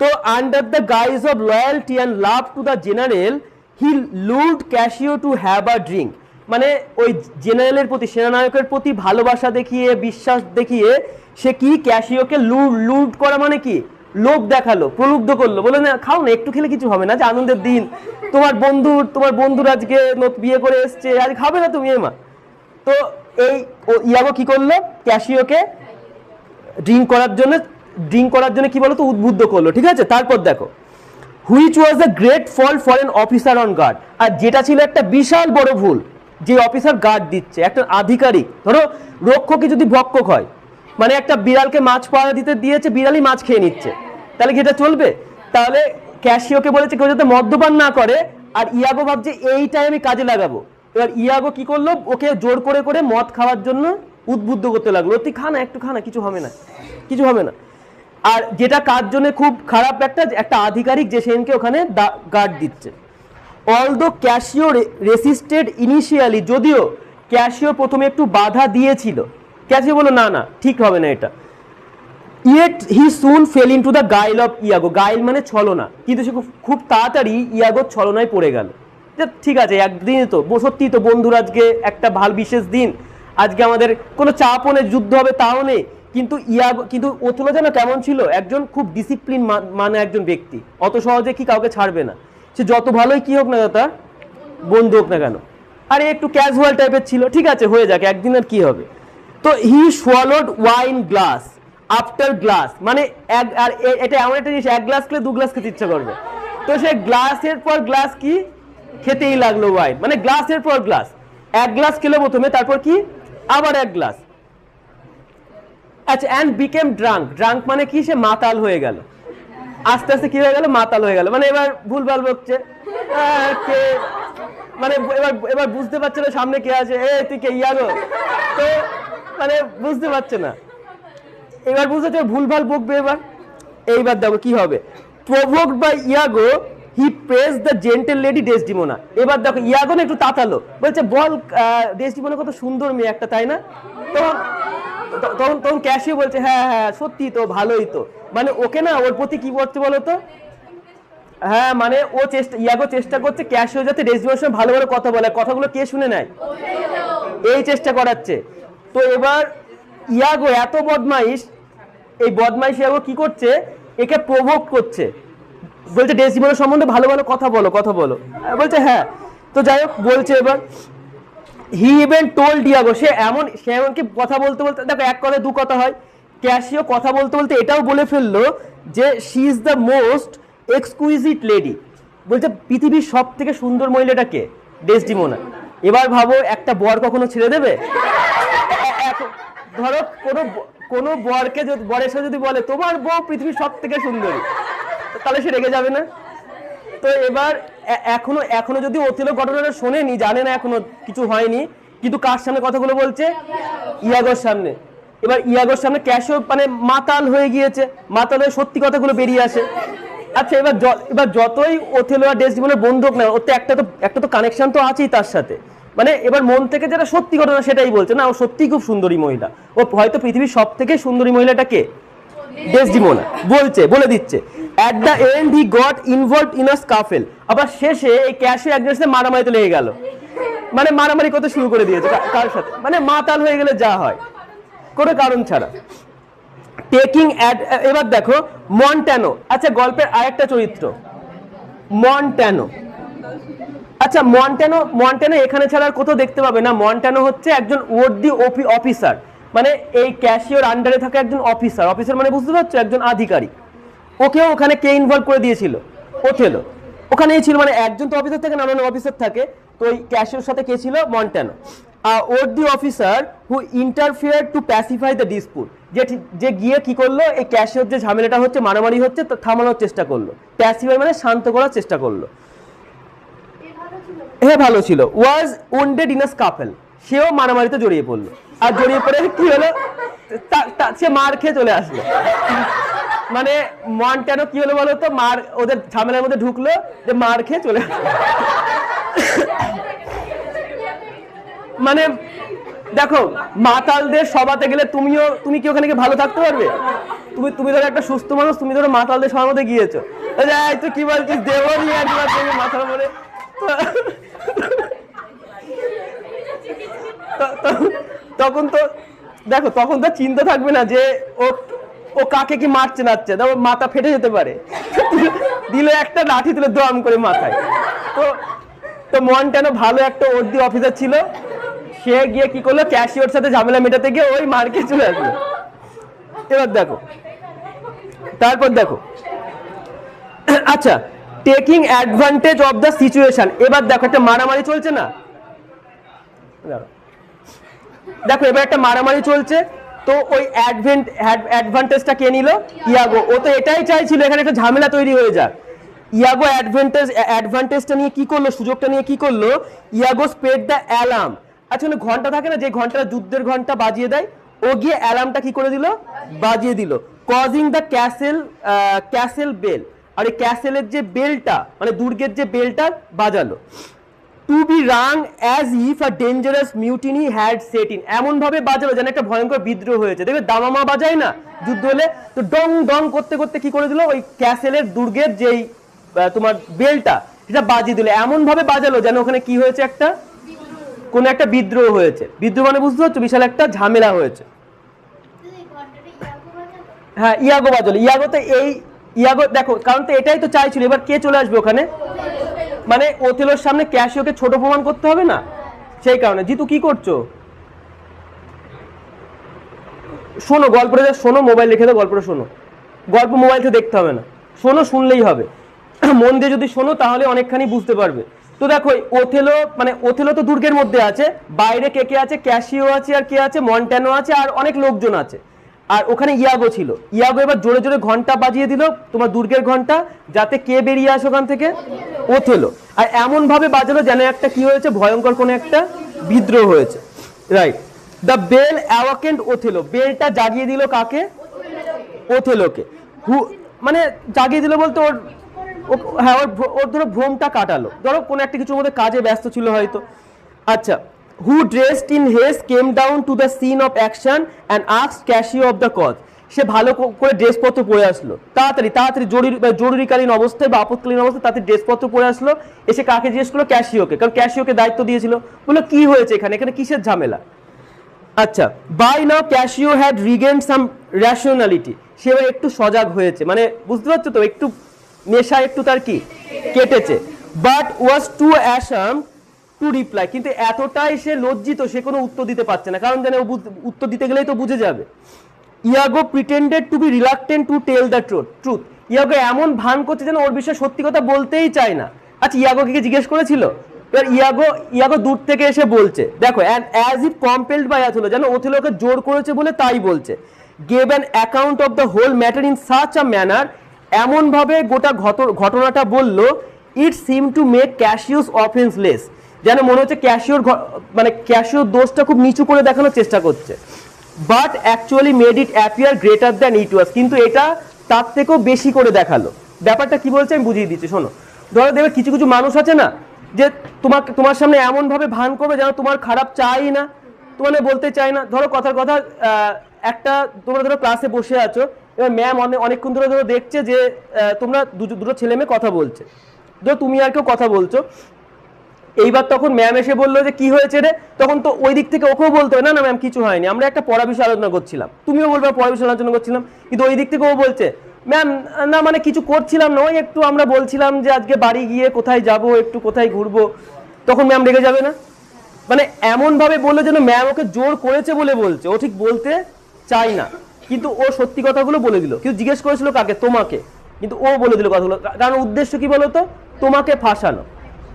তো under the guys of loyalty and love to the general he load Casio to have a drink. মানে ওই জেনারেলের প্রতি, সেনানায়কের প্রতি ভালোবাসা দেখিয়ে, বিশ্বাস দেখিয়ে সে কি ক্যাসিওকে লুড করা, মানে কি লোভ দেখালো, প্রলুব্ধ করলো, বলে না খাও না, একটু খেলে কিছু হবে না, যে আনন্দের দিন, তোমার বন্ধুর আজকে বিয়ে করে এসছে, আজ খাবে না তুমি এমা। তো এই ইয়াগো কি করলো, ক্যাসিওকে ড্রিঙ্ক করার জন্য কি বলতো উদ্বুদ্ধ করলো, ঠিক আছে। তারপর দেখো, which was the great fall for an officer on guard, আর যেটা ছিল একটা বিশাল বড় ভুল, যে অফিসার গার্ড দিচ্ছে, একটা আধিকারিক, ধরো রক্ষকে যদি ভক্ষক হয়, মানে একটা বিড়ালকে মাছ পাড়া দিতে দিয়েছে, বিড়ালই মাছ খেয়ে নিচ্ছে, তাহলে কি এটা চলবে? তাহলে ক্যাসিওকে বলেছে কেউ যাতে মদ্যপান না করে, আর ইয়াগো ভাবছে এইটাই আমি কাজে লাগাবো। এবার ইয়াগো কি করলো, ওকে জোর করে করে মদ খাওয়ার জন্য উদ্বুদ্ধ করতে লাগলো, তুই খা না, একটু খা না, কিছু হবে না, কিছু হবে না। আর যেটা কার জন্য খুব খারাপ, একটা আধিকারিক যে সেনকে ওখানে গার্ড দিচ্ছে। অলদো ক্যাসিও রেসিস্টেড ইনিশিয়ালি, যদিও ক্যাসিও প্রথমে একটু বাধা দিয়েছিল, ক্যাসিও বললো না না ঠিক হবে না এটা। Yet he soon fell into the guile of Iago, guile মানে ছলনা, কিন্তু সে খুব তাড়াতাড়ি ইয়াগোর ছলনায় পড়ে গেল, যে ঠিক আছে একদিন তো সত্যি তো বন্ধুর আজকে একটা বিশেষ দিন, আজকে আমাদের কোনো চাপও নেই, যুদ্ধ হবে তাও নেই, কিন্তু ওথেলো যেন কেমন ছিল, একজন খুব ডিসিপ্লিন মানে একজন ব্যক্তি, অত সহজে কি কাউকে ছাড়বে না, সে যত ভালোই কি হোক না তার বন্ধু হোক না কেন, আরে একটু ক্যাজুয়াল টাইপের ছিল, ঠিক আছে হয়ে যাক, একদিন আর কি হবে। তো হি সোয়ালোড ওয়াইন গ্লাস আফটার গ্লাস, মানে আর এটা এমন একটা জিনিস, এক গ্লাস খেলে দু গ্লাস খেতে ইচ্ছা করবে, তো সে গ্লাসের পর গ্লাস কি খেতেই লাগলো ওয়াইন, মানে গ্লাসের পর গ্লাস, এক গ্লাস খেলো প্রথমে, তারপর কি আবার এক গ্লাস। আচ্ছা, অ্যান্ড বিকেম ড্রাঙ্ক মানে কি, সে মাতাল হয়ে গেল, আস্তে আস্তে কি হয়ে গেল, মাতাল হয়ে গেল, মানে এবার ভুলভাল বকছে, মানে এবার বুঝতে পারছে না সামনে কে আছে, তুই কে ইয়াগো, তো মানে বুঝতে পারছে না, এবার বুঝতে ভুলভাল বকবে, এইবার দেখো কি হবে। Provoked by Iago he praise the gentle lady Desdemona, এবার দেখো ইয়াগো না একটু তাতালো, বলছে বল ডেসডিমোনা কত সুন্দর মেয়ে একটা, তাই না? তখন ক্যাসিও বলছে হ্যাঁ হ্যাঁ সত্যি তো, ভালোই তো, মানে ওকে না ওর প্রতি কি করছে বলো তো, হ্যাঁ মানে ইয়াগো চেষ্টা করছে ক্যাসিও যাতে ডেসডিমোনার সঙ্গে ভালো ভালো কথা বলে, কথাগুলো কে শুনে নেয়, এই চেষ্টা করাচ্ছে। তো এবার ইয়াগো এত বদমাইশ, এই বদমাইশ ইয়াগো কি করছে, একে প্রভোক করছে, বলছে ডেসডিমোনার সম্বন্ধে ভালো ভালো কথা বলো, বলছে হ্যাঁ। তো যাই হোক বলছে, এবার হি ইভেন টোল্ড ইয়াগো, সে এমনকি কথা বলতে বলতে, দেখো এক কথা দু কথা হয়, ক্যাসিও কথা বলতে বলতে এটাও বলে ফেললো যে she is the most exquisite lady, বলছে পৃথিবীর সব থেকে সুন্দর মহিলাটা কে, ডেসডিমোনা। এবার ভাবো একটা বর কখনো ছেড়ে দেবে, ধরো কোনো বরের সাথে যদি বলে তোমার বউ পৃথিবীর সব থেকে সুন্দরী, তাহলে সে রেগে যাবে না? তো এবার এখনো যদি ওথেলো ঘটনাটা শোনেনি, জানে না, এখনো কিছু হয়নি, কিন্তু কার সামনে কথাগুলো বলছে, ইয়াগোর সামনে। এবার ইয়াগোর সামনে ক্যাসিও মানে মাতাল হয়ে গিয়েছে, মাতাল হয়ে সত্যি কথাগুলো বেরিয়ে আসে। আচ্ছা, এবার যতই ওথেলো আর ডেসডিমোনার বন্ধু হোক না, ওর তো একটা তো কানেকশন তো আছেই তার সাথে, মানে এবার মন থেকে যেটা সত্যি ঘটনা সেটাই বলছে, না ও সত্যিই খুব সুন্দরী মহিলা, ও হয়তো পৃথিবীর সব থেকে সুন্দরী মহিলাটা কে, ডেসডিমোনা, বলে দিচ্ছে। At the end he got involved in a scuffle, আবার শেষে এই ক্যাসিও একজনের সাথে মারামারিতে লেগে গেল, মানে মারামারি করতে শুরু করে দিয়েছে কার সাথে, মানে মাতাল হয়ে গেলে যা হয় কোনো কারণ ছাড়া। এবার দেখো মন্টানো, আচ্ছা গল্পের আরেকটা চরিত্র মন্টানো। আচ্ছা মন্টানো এখানে ছাড়া আর কোথাও দেখতে পাবে না। মন্টানো হচ্ছে একজন ওয়ার্ডি অফিসার, মানে এই ক্যাসিওর আন্ডারে থাকা একজন অফিসার মানে বুঝতে পারছো, একজন আধিকারিক। ওকেও ওখানে কে ইনভলভ করে দিয়েছিল, ওথেলো ওখানেই ছিল, মানে একজন তো অফিসার থাকে না, অন্য অফিসার থাকে, তো ওই ক্যাসিওর সাথে কে ছিল, Montano. Worthy officer who interfere to pacify the dispute, যে গিয়ে কি করলো, এই ক্যাসিওর যে ঝামেলাটা হচ্ছে, মারামারি হচ্ছে, তা থামানোর চেষ্টা করলো, প্যাসিফাই মানে শান্ত করার চেষ্টা করলো। হ্যাঁ ভালো ছিল। ওয়াজ ওয়েন্ডেড ইন আ স্কাফেল, সেও মারামারিতে জড়িয়ে পড়লো, আর জড়িয়ে পড়ে কি হলো, সে মার খেয়ে চলে আসলো, মানে মন্টানো কি হলো বলো তো, ওদের ঝামেলার মধ্যে ঢুকলো, যে মার খেয়ে চলে আসলো। মানে দেখো মাতালদের সভাতে গেলে তুমি কি ওখানে ভালো থাকতে পারবে? তুমি ধরো একটা সুস্থ মানুষ, তুমি ধরো মাতালদের সভার মধ্যে গিয়েছো, তুই কি বলছিস দেবো নি একবার মাথার উপরে, তখন তো দেখো তখন তো চিন্তা থাকবে না যে ও কাকে কি মারছে নাচ্ছে, তারপর মাথা ফেটে যেতে পারে, দিল একটা লাঠি তুলে দম করে মাথায়। তো তো মন্টানো ভালো একটা ওর্দি অফিসার ছিল, সে গিয়ে কি করলো, ক্যাশিওর সাথে ঝামেলা মেটাতে গিয়ে ওই মার্কে চলে আসলো। এবার দেখো, তারপর দেখো, আচ্ছা, taking advantage of the situation. এবার দেখো একটা মারামারি চলছে না, দেখো এবার একটা মারামারি চলছে, তো ওই অ্যাডভান্টেজটা কে নিল? ইয়াগো। ও তো এটাই চাইছিল এখানে একটা ঝামেলা তৈরি হয়ে যাক। ইয়াগো অ্যাডভান্টেজটা নিয়ে কি করলো, সুযোগটা নিয়ে কি করলো, ইয়াগো স্প্রেড দ্য অ্যালার্ম। আচ্ছা, মানে ঘন্টা থাকে না, যে ঘন্টাটা যুদ্ধের ঘন্টা বাজিয়ে দেয়, ও গিয়ে অ্যালার্মটা কি করে দিল, বাজিয়ে দিল, কজিং দ্য ক্যাসেল বেল। আর এই ক্যাসেলের যে বেলটা, মানে দুর্গের যে বেলটা বাজালো, to be rung as if a dangerous mutiny had set in. এমন ভাবে বাজালো যেন একটা ভয়ঙ্কর বিদ্রোহ হয়েছে। দেখবে দামামা বাজায় না যুদ্ধ হলে, তো ডং ডং করতে করতে কি করে দিল, ওই ক্যাসেলের দুর্গের যেই তোমার বেলটা, সেটা বাজিয়ে দিল। এমন ভাবে বাজালো যেন ওখানে কি হয়েছে, একটা কোন একটা বিদ্রোহ হয়েছে। বিদ্রোহ মানে বুঝতে পারছো, বিশাল একটা ঝামেলা হয়েছে। হ্যাঁ, ইয়াগো বাজালো। ইয়াগো তো এই ইয়াগো দেখো, কারণ তো এটাই তো চাইছিল। এবার কে চলে আসবে ওখানে, মানে ওথেলোর সামনে ক্যাসিওকে ছোট প্রমাণ করতে হবে না, সেই কারণে। জিতু কি করছো? শোনো গল্পটা, শোনো, মোবাইল রেখে দাও, গল্পটা শোনো। গল্প মোবাইল থেকে দেখতে হবে না, শোনো, শুনলেই হবে। মন দিয়ে যদি শোনো তাহলে অনেকখানি বুঝতে পারবে। তো দেখো ওথেলো, মানে ওথেলো তো দুর্গের মধ্যে আছে, বাইরে কে কে আছে, ক্যাসিও আছে, আর কে আছে, মন্টানো আছে, আর অনেক লোকজন আছে। আর ওখানে ইয়াগো ছিল। ইয়াগো এবার জোরে জোরে ঘন্টা বাজিয়ে দিল, তোমার দুর্গের ঘন্টা, যাতে কে বেরিয়ে আসে ওখান থেকে, ওথেলো। আর এমন ভাবে বাজালো যেন একটা কি হয়েছে, ভয়ঙ্কর কোন একটা বিদ্রোহ হয়েছে, right. The bell awakened Othello. বেলটা জাগিয়ে দিল কাকে, ওথেলোকে। মানে জাগিয়ে দিল বলতে ওর, হ্যাঁ, ওর ধরো ভ্রমটা কাটালো, ধরো কোনো একটা কিছুর মধ্যে কাজে ব্যস্ত ছিল হয়তো। আচ্ছা, who dressed in haste came down to the scene of action and asked Cassio of the cause. সে ভালো করে ড্রেসপত্র পরে আসলো, তাড়াতাড়ি তাড়াতাড়ি জরুরিকালীন অবস্থায় বা আপৎকালীন অবস্থায় তাতে ড্রেসপত্র পরে আসলো, এসে কাকে জিজ্ঞেস করলো, ক্যাশিওকে। কারণ ক্যাশিওকে দায়িত্ব দিয়েছিল, বললো কি হয়েছে এখানে, এখানে কিসের ঝামেলা। আচ্ছা, by now Cassio had regained some rationality. সে একটু সজাগ হয়েছে, মানে বুঝতে পারছো তো, একটু নেশা একটু তার কি কেটেছে। But was too ashamed to reply. কিন্তু এতটাই সে লজ্জিত, সে কোনো উত্তর দিতে পারছে না, কারণ জানে উত্তর দিতে গেলেই তো বুঝে যাবে। Iago pretended to be reluctant to tell the truth. Iago এমন ভান করছে যেন ওর বিষয়ে সত্যি কথা বলতেই চায় না। আচ্ছা, ইয়াগোকে কি জিজ্ঞেস করেছিল? এবার ইয়াগো দূর থেকে এসে বলছে, দেখো, as if compelled by Othello, যেন ওথেলোকে জোর করেছে বলে তাই বলছে। Gave an account of the whole matter in such a manner. এমন ভাবে গোটা ঘটনাটা বলল, ইট সিম টু মেক ক্যাশিওস অফেন্সলেস। যেন মনে হচ্ছে ক্যাশিওর, মানে ক্যাশিওর দোষটা খুব নিচু করে দেখানোর চেষ্টা করছে। But actually made it appear greater than it was. কিন্তু এটা তার থেকেও বেশি করে দেখালো। ব্যাপারটা কি বলছে আমি বুঝিয়ে দিচ্ছি, শোনো। ধরো দেখবে কিছু কিছু মানুষ আছে না, যে তোমার সামনে এমন ভাবে ভান করবে যেন তোমার খারাপ চাই না, তোমার বলতে চাই না। ধরো কথার কথা, একটা তোমরা ধরো ক্লাসে বসে আছো, এবার ম্যাম অনেকক্ষণ ধরে ধরো দেখছে যে তোমরা দুটো ছেলে মেয়ে কথা বলছে, ধরো তুমি আর কেউ কথা বলছো। এইবার তখন ম্যাম এসে বললো যে কি হয়েছে রে, তখন তো ওই দিক থেকে ওকেও বলতে হয়, না না ম্যাম কিছু হয়নি, আমরা একটা পড়া বিষয়ে আলোচনা করছিলাম। তুমিও বলবে পড়া বিষয়ে আলোচনা করছিলাম, কিন্তু ওই দিক থেকে ও বলছে ম্যাম না, মানে কিছু করছিলাম না, ওই একটু আমরা বলছিলাম যে আজকে বাড়ি গিয়ে কোথায় যাব, একটু কোথায় ঘুরবো। তখন ম্যাম রেগে যাবে না? মানে এমন ভাবে বললো যেন ম্যাম ওকে জোর করেছে বলে বলছে, ও ঠিক বলতে চাই না, কিন্তু ও সত্যি কথাগুলো বলে দিল। কিন্তু জিজ্ঞেস করেছিল কাকে, তোমাকে, কিন্তু ও বলে দিল কথাগুলো। কারণ উদ্দেশ্য কি বলতো, তোমাকে ফাঁসানো,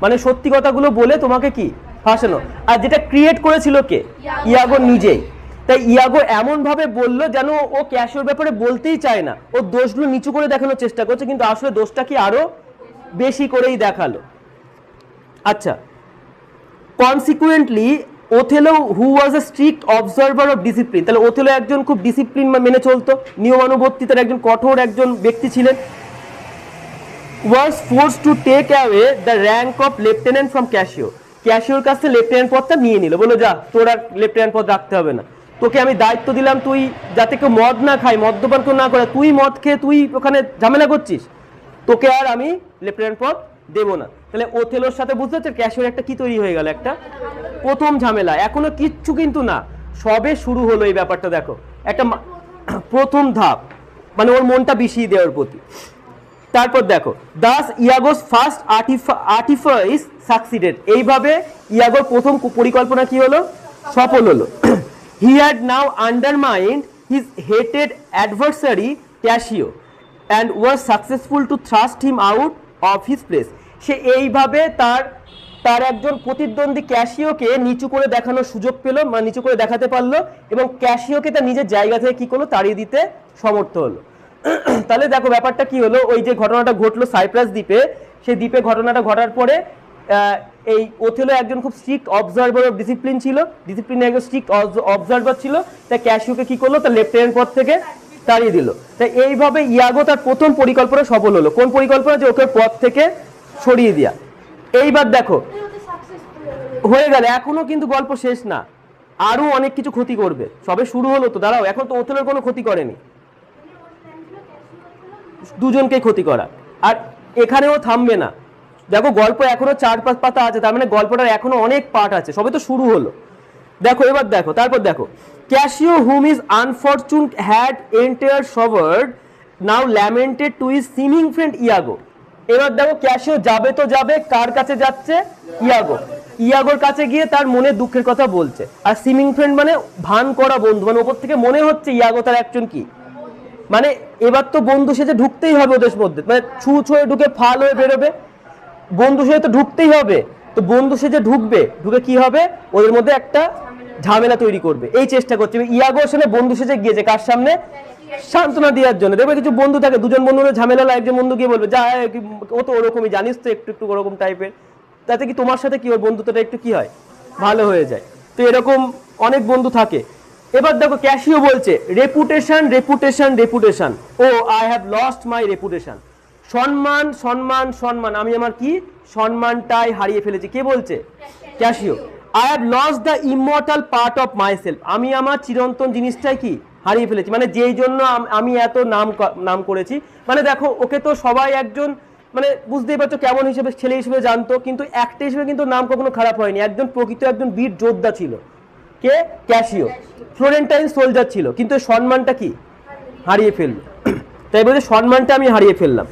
মানে সত্যি কথাগুলো বলে তোমাকে কি ফাঁসানো। আর যেটা ক্রিয়েট করেছিল কে, ইয়াগো নিজেই। তাই ইয়াগো এমন ভাবে বললো যেন ও ক্যাশিওর ব্যাপারে বলতেই চায় না, ও দোষগুলো নিচু করে দেখানোর চেষ্টা করছে, কিন্তু আসলে দোষটা কি আরো বেশি করেই দেখালো। আচ্ছা, consequently Othello who was A strict observer of discipline. তাহলে ওথেলো একজন খুব ডিসিপ্লিন মেনে চলতো, নিয়মানুবর্তিতার একজন কঠোর একজন ব্যক্তি ছিলেন। was forced to take away the rank of lieutenant from Cassio. ক্যাশিওর কাছে লেফটেন্যান্ট পদটা নিয়ে নিল, বললো যা, তোর আর লেফটেন্যান্ট পদ রাখতে হবে না, তোকে আমি দায়িত্ব দিলাম, তুই যাতে কেউ মদ না খায়, মদ্যপান কেউ না করে, তুই মদ খেয়ে তুই ওখানে ঝামেলা করছিস, তোকে আর আমি লেফটেন্যান্ট পদ দেবো না। তাহলে ওথেলোর সাথে বুঝতে হচ্ছে ক্যাশিওর একটা কি তৈরি হয়ে গেল, একটা প্রথম ঝামেলা। এখনো কিচ্ছু কিন্তু না, সবে শুরু হলো এই ব্যাপারটা। দেখো একটা প্রথম ধাপ, মানে ওর মনটা বিষিয়ে দেওয়ার প্রতি। তারপর দেখো, thus Iago's first artifice succeeded, এইভাবে ইয়াগোর প্রথম পরিকল্পনা কি হলো, সফল হলো। He had now undermined his hated adversary Cassio and was successful to thrust him out of his place. সে এইভাবে তার একজন প্রতিদ্বন্দ্বী ক্যাশিওকে নিচু করে দেখানোর সুযোগ পেল, মানে নিচু করে দেখাতে পারলো, এবং ক্যাশিওকে তার নিজের জায়গা থেকে কি করলো, তাড়িয়ে দিতে সমর্থ হলো। তাহলে দেখো ব্যাপারটা কি হলো, ওই যে ঘটনাটা ঘটলো সাইপ্রাস দ্বীপে, সেই দ্বীপে ঘটনাটা ঘটার পরে এই ওথেলো একজন খুব স্ট্রিক্ট অবজারভার অফ ডিসিপ্লিন ছিল, ডিসিপ্লিনে একজন স্ট্রিক্ট অবজারভার ছিল, তাই ক্যাশিওকে কি করলো, তার লেফটেন্যান্ট পদ থেকে তাড়িয়ে দিল। তাই এইভাবে ইয়াগো তার প্রথম পরিকল্পনা সফল হলো। কোন পরিকল্পনা, যে ওকে পদ থেকে সরিয়ে দেওয়া। এইবার দেখো হয়ে গেল, এখনো কিন্তু গল্প শেষ না, আরো অনেক কিছু ক্ষতি করবে, সবে শুরু হলো তো, দাঁড়াও, এখন তো ওথেলোর কোনো ক্ষতি করেনি, দুজনকে ক্ষতি করা। আর এখানেও থামবে না, দেখো গল্প এখনো 4-5 পাতা আছে, তার মানে গল্পটার এখনো অনেক পার্ট আছে, সবে তো শুরু হলো। দেখো এবার দেখো, তারপর দেখো, Cassio whom is unfortune had entire sobered now lamented to his seeming friend Iago. এবার দেখো ক্যাশিও যাবে তো যাবে, কার কাছে যাচ্ছে, ইয়াগোর কাছে গিয়ে তার মনে দুঃখের কথা বলছে। আর সিমিং ফ্রেন্ড মানে ভান করা বন্ধু, মানে ওপর থেকে মনে হচ্ছে ইয়াগো তার একজন কি, মানে এবার তো বন্ধু সেজে ঢুকতেই হবে ওদের মধ্যে, মানে ছুঁয়ে ঢুকে ফাল হয়ে বেরোবে, বন্ধু সেজে তো ঢুকতেই হবে। তো বন্ধু সেজে ঢুকে কি হবে, ওদের মধ্যে একটা ঝামেলা তৈরি করবে, এই চেষ্টা করছে। ইয়াগো আসলে বন্ধু সেজে গিয়েছে কার সামনে, সান্ত্বনা দেওয়ার জন্য। দেখবে কিছু বন্ধু থাকে, দুজন বন্ধু ঝামেলা হলে একজন বন্ধু গিয়ে বলবে, যা ও তো ওরকমই, জানিস তো একটু ওরকম টাইপের, তাতে কি তোমার সাথে কি ওর বন্ধুত্বটা একটু কি হয়, ভালো হয়ে যায়। তো এরকম অনেক বন্ধু থাকে। এবার দেখো ক্যাশিও বলছে, reputation, O I have lost my reputation, সম্মান, আমি আমার কি সম্মানটাই হারিয়ে ফেলেছি। কে বলছে, Cassio. I have lost the immortal part of myself, আমি আমার চিরন্তন জিনিসটাই কি হারিয়ে ফেলেছি, মানে যেই জন্য আমি এত নাম করেছি। মানে দেখো ওকে তো সবাই একজন, মানে বুঝতেই পারছো কেমন হিসেবে, ছেলে হিসেবে জানতো, কিন্তু একটা হিসেবে কিন্তু নাম কখনো খারাপ হয়নি, একজন প্রকৃত একজন বীর যোদ্ধা ছিল কে, ক্যাশিও, ফ্লোরেন্টাইন সোলজার ছিল, কিন্তু সম্মানটা কি হারিয়ে ফেললো। তাই বলছে সম্মানটা আমি হারিয়ে ফেললাম।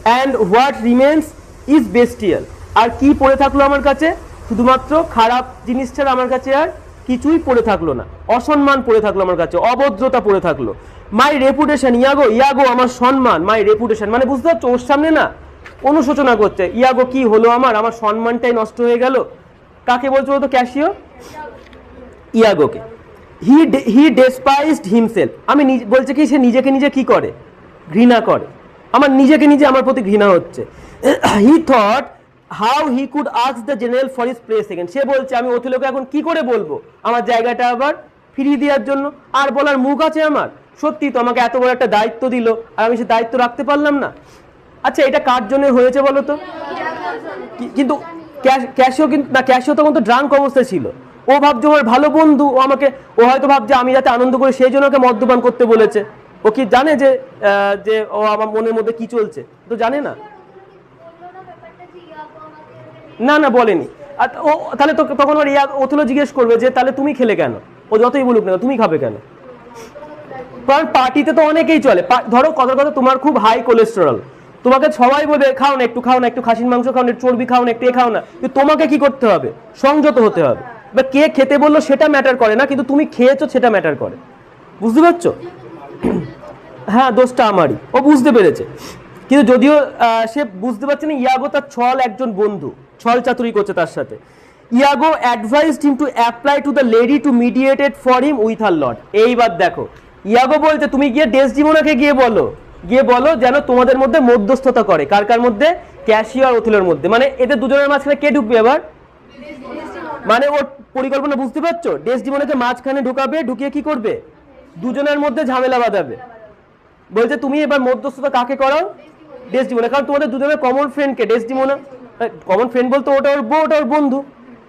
অ্যান্ড হোয়াট রিমেন্স ইজ বেস্টিয়াল, আর কি পড়ে থাকলো আমার কাছে, শুধুমাত্র খারাপ জিনিস ছাড়া আমার কাছে আর কিছুই পড়ে থাকলো না, অসম্মান পড়ে থাকলো আমার কাছে, অভদ্রতা পড়ে থাকলো। মাই রেপুটেশন, ইয়াগো আমার সম্মান, মাই রেপুটেশন, মানে বুঝতে পারছো ওর সামনে না অনুশোচনা করছে, ইয়াগো কি হলো, আমার সম্মানটাই নষ্ট হয়ে গেল। কাকে বলছো বলতো, ক্যাশিও, ইয়াগোকে। হি ডেসপাইজড হিমসেলফ, আমি বলছে কি সে নিজেকে নিজে কি করে, ঘৃণা করে, আমার নিজেকে নিজে আমার প্রতি ঘৃণা হচ্ছে। He thought how he could ask the general for his place again, সে বলছে আমি ওথেলোকে এখন কি করে বলবো আমার জায়গাটা আবার ফিরিয়ে দেওয়ার জন্য, আর বলার মুখ আছে আমার, সত্যি তো আমাকে এত বড় একটা দায়িত্ব দিল আর আমি সে দায়িত্ব রাখতে পারলাম না। আচ্ছা এটা কার জন্য হয়েছে বলো তো, কিন্তু ক্যাশিও কিন্তু না, ক্যাশিও তখন তো ড্রাঙ্ক অবস্থায় ছিল, ও ভাবছে ওর ভালো বন্ধু, ও হয়তো ভাবছে আমি যাতে আনন্দ করি সেই জন্য ওকে মদ্যপান করতে বলেছে। ও কি জানে যে ও আমার মনের মধ্যে কি চলছে, তো জানে না, না বলেনি। আর ও তাহলে তখন ওর ওথেলো জিজ্ঞেস করবে যে তাহলে তুমি খেলে কেন, ও যতই বলুক না তুমি খাবে কেন, কারণ পার্টিতে তো অনেকেই চলে, ধরো কথা তোমার খুব হাই কোলেস্টেরল, তোমাকে সবাই বলবে খাও না একটু খাসির মাংস খাও না, একটু চর্বি খাও না, একটু খাও না, কিন্তু তোমাকে কি করতে হবে, সংযত হতে হবে। বা কে খেতে বললো সেটা ম্যাটার করে না, কিন্তু তুমি খেয়েছো সেটা ম্যাটার করে, বুঝতে পারছো। হ্যাঁ দোষটা আমারই, ও বুঝতে পেরেছে, কিন্তু যদিও সে বুঝতে পারছে না ইয়াগো তার ছল একজন বন্ধু, ছল চাতুরি করছে তার সাথে। Iago advised him to apply to the lady to mediated for him with her lord. এইবার দেখো ইয়াগো বলছে তুমি গিয়ে ডেসডিমোনাকে গিয়ে বলো যেন তোমাদের মধ্যে মধ্যস্থতা করে, কার মধ্যে, ক্যাশিও আর ওথেলোর মধ্যে, মানে এদের দুজনের মাঝখানে কে ঢুকবে এবার, মানে ওর পরিকল্পনা বুঝতে পারছো, ডেসডিমোনাকে মাঝখানে ঢুকিয়ে কি করবে, দুজনের মধ্যে ঝামেলা বাঁধাবে। বলছে তুমি এবার মধ্যস্থতা কাকে করাও, ডেসডিমোনা, কারণ তোমাদের দুজনের কমন ফ্রেন্ড কে, ডেসডিমোনা, কমন ফ্রেন্ড বলতে ওটা ওর বউ, ওটা ওর বন্ধু,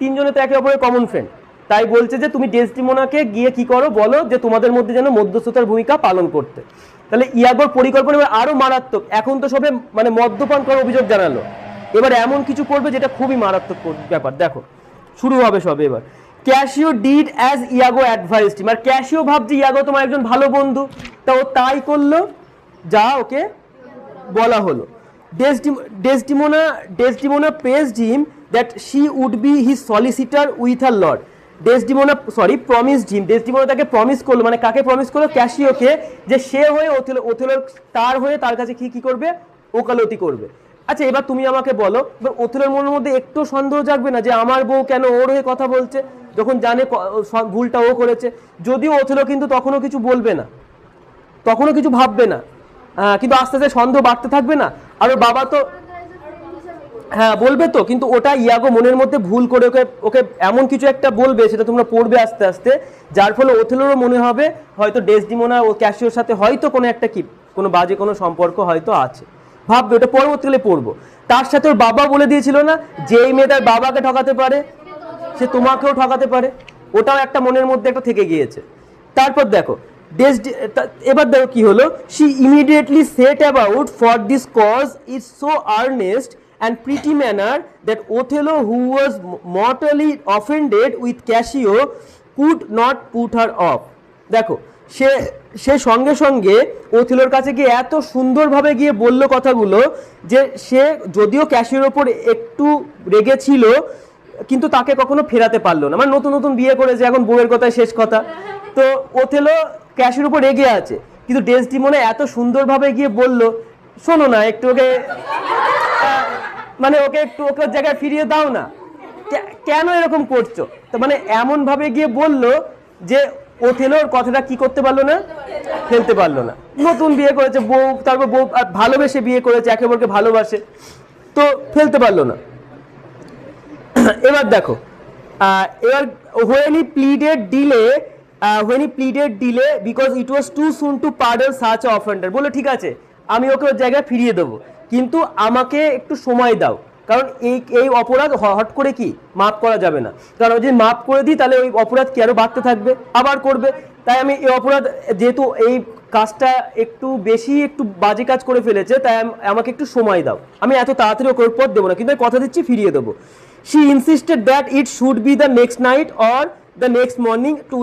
তিনজনে তো একে অপরের কমন ফ্রেন্ড। তাই বলছে যে তুমি ডেসডিমোনাকে গিয়ে কি করো, বলো যে তোমাদের মধ্যে যেন মধ্যস্থতার ভূমিকা পালন করতে। তাহলে ইয়াগোর পরিকল্পনা আরো মারাত্মক, এখন তো সবে মানে মদ্যপান করার অভিযোগ জানালো, এবার এমন কিছু করবে যেটা খুবই মারাত্মক ব্যাপার। দেখো শুরু হবে সবে এবার। Cassio did as Iago advised him, আর ক্যাশিও ভাবছে ইয়াগো তোমার একজন ভালো বন্ধু, তা ও তাই করলো যা ওকে বলা হলো। Desdemona praised him that she would be his solicitor with her lord. Promised him, Desdemona তাকে প্রমিস করলো, মানে কাকে প্রমিস করলো? ক্যাসিওকে, যে সে হয়ে ওথেলোর তার হয়ে তার কাছে কি করবে? ওকালতি করবে। আচ্ছা এবার তুমি আমাকে বলো, এবার ওথেলোর মনের মধ্যে একটু সন্দেহ জাগবে না যে আমার বউ কেন ওর হয়ে কথা বলছে, যখন জানে ভুলটা ও করেছে? যদিও ওথেলো কিন্তু তখনও কিছু বলবে না, তখনও কিছু ভাববে না, কিন্তু আস্তে আস্তে সন্দেহ বাড়তে থাকবে না? আর ওর বাবা তো হ্যাঁ বলবে তো, কিন্তু ওটা ইয়াগো মনের মধ্যে ভুল করে ওকে ওকে এমন কিছু একটা বলবে, সেটা তোমরা পড়বে আস্তে আস্তে, যার ফলে ওথেলোরও মনে হবে হয়তো ডেসডিমোনা ও ক্যাসিওর সাথে হয়তো কোনো একটা কোনো বাজে কোনো সম্পর্ক হয়তো আছে, ভাববে। ওটা পরবর্তীকালে পড়বো। তার সাথে ওর বাবা বলে দিয়েছিল না, যে এই মেয়ে তার বাবাকে ঠকাতে পারে সে তোমাকেও ঠকাতে পারে, ওটাও একটা মনের মধ্যে একটা থেকে গিয়েছে। তারপর দেখো এবার দেখো কি হলো, she immediately set about for this cause is so earnest and pretty manner that Othello, who was mortally offended with Cassio, could not put her off. দেখো সে সঙ্গে সঙ্গে ওথেলোর কাছে গিয়ে এত সুন্দরভাবে গিয়ে বলল কথাগুলো, যে সে যদিও ক্যাসিওর ওপর একটু রেগেছিল কিন্তু তাকে কখনো ফেরাতে পারলো না। মানে নতুন নতুন বিয়ে করেছে, এখন বউয়ের কথায় শেষ কথা। তো ওথেলো ক্যাসিওর উপর রেগে আছে, কিন্তু ডেসডিমোনা এত সুন্দরভাবে গিয়ে বলল, শোনো না একটু ওকে, মানে ওকে একটু ওকে জায়গায় ফিরিয়ে দাও না, কেন এরকম করছো? তো মানে এমন ভাবে গিয়ে বলল যে ওথেলোর কথাটা কি করতে পারলো না, ফেলতে পারলো না। নতুন বিয়ে করেছে বউ, তারপর বউ ভালোবেসে বিয়ে করেছে, একে অপরকে ভালোবাসে, তো ফেলতে পারলো না। এবার দেখো এবার when he pleaded delay because it was too soon to pardon such an offender, বলে ঠিক আছে আমি ওকে ওর জায়গায় ফিরিয়ে দেবো, কিন্তু আমাকে একটু সময় দাও, কারণ এই অপরাধ হট করে কি মাফ করা যাবে না, কারণ যদি মাফ করে দিই তাহলে ওই অপরাধ কি আরো বাড়তে থাকবে, আবার করবে। তাই আমি এই অপরাধ, যেহেতু এই কাজটা একটু বেশি একটু বাজে কাজ করে ফেলেছে, তাই আমাকে একটু সময় দাও, আমি এত তাড়াতাড়ি ওকে পথ দেবো না, কিন্তু কথা দিচ্ছি ফিরিয়ে দেবো। She insisted that it should be the next night or the next morning to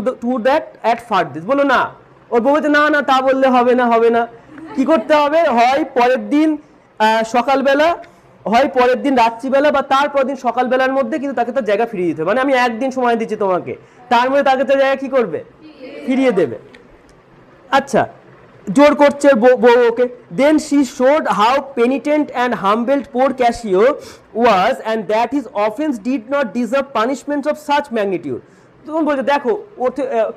that at farthest. বলো না, ওর বউ বলছে না না তা বললে হবে না, কি করতে হবে, হয় পরের দিন সকালবেলা, হয় পরের দিন রাত্রিবেলা, বা তারপর দিন সকালবেলার মধ্যে, কিন্তু তাকে তার জায়গা ফিরিয়ে দিতে হবে। মানে আমি একদিন সময় দিচ্ছি তোমাকে, তার মধ্যে তাকে তার জায়গা কি করবে, ফিরিয়ে দেবে। আচ্ছা জোর করছে বউ ওকে। Then she showed how penitent and humbled poor Cassio was and that his offence did not deserve punishments of such magnitude. তখন বলছে দেখো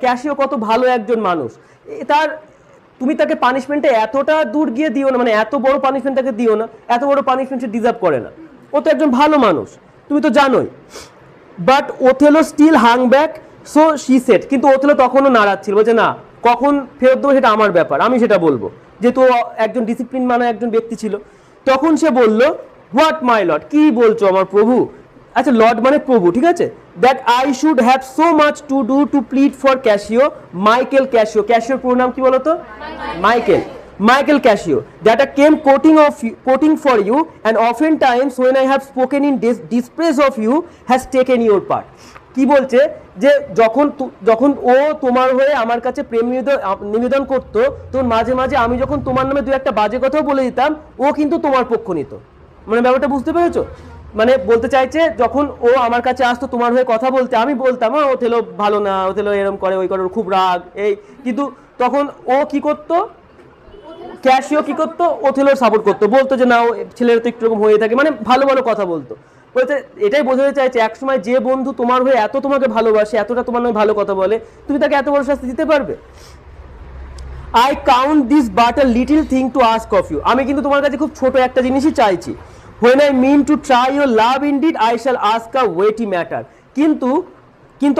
ক্যাসিও কত ভালো একজন মানুষ, তার তুমি তাকে পানিশমেন্টে এতটা দূর গিয়ে দিও না, মানে এত বড় পানিশমেন্ট তাকে দিও না, এত বড় পানিশমেন্ট সে ডিজার্ভ করে না, ও তো একজন ভালো মানুষ, তুমি তো জানোই। But Othello still hung back, so she said, কিন্তু ওথেলো তখনও নারাজ ছিল, বলছে না কখন ফেরত দেবো সেটা আমার ব্যাপার, আমি সেটা বলবো, যেহেতু একজন ডিসিপ্লিন মানে একজন ব্যক্তি ছিল। তখন সে বলল, হোয়াট মাই লর্ড, কি বলছো আমার প্রভু? আচ্ছা লর্ড মানে প্রভু, ঠিক আছে। That I should have so much to do to plead for Cassio, Michael Cassio, ক্যাসিওর পুরো নাম কি বলতো? Michael Cassio, that I came quoting for you, and oftentimes when I have spoken in dispraise of you, has taken your part. কি বলছে যে যখন ও তোমার হয়ে আমার কাছে প্রেম নিবেদন করতো, তখন মাঝে মাঝে আমি যখন তোমার নামে দু একটা বাজে কথাও বলে দিতাম, ও কিন্তু তোমার পক্ষ নিত। মানে ব্যাপারটা বুঝতে পেরেছো? মানে বলতে চাইছে যখন ও আমার কাছে আসতো তোমার হয়ে কথা বলতে, আমি বলতাম ওথেলো ভালো না, ওথেলো এরকম করে ওই করে, খুব রাগ এই, কিন্তু তখন ও কি করতো, ক্যাসিও কি করতো, ওথেলোর সাপোর্ট করতো, বলতো যে না ছেলের তো একটু রকম হয়ে থাকে, মানে ভালো ভালো কথা বলতো। বলতে এটাই বোঝাতে চাইছে একসময় যে বন্ধু তোমার হয়ে এত তোমাকে ভালোবাসে, এতটা তোমার নামে ভালো কথা বলে, তুমি তাকে এত বড় শাস্তি দিতে পারবে? I count this but a little thing to ask of you, আমি কিন্তু তোমার কাছে খুব ছোট একটা জিনিসই চাইছি। When I mean to try your love indeed I shall ask a weighty matter, কিন্তু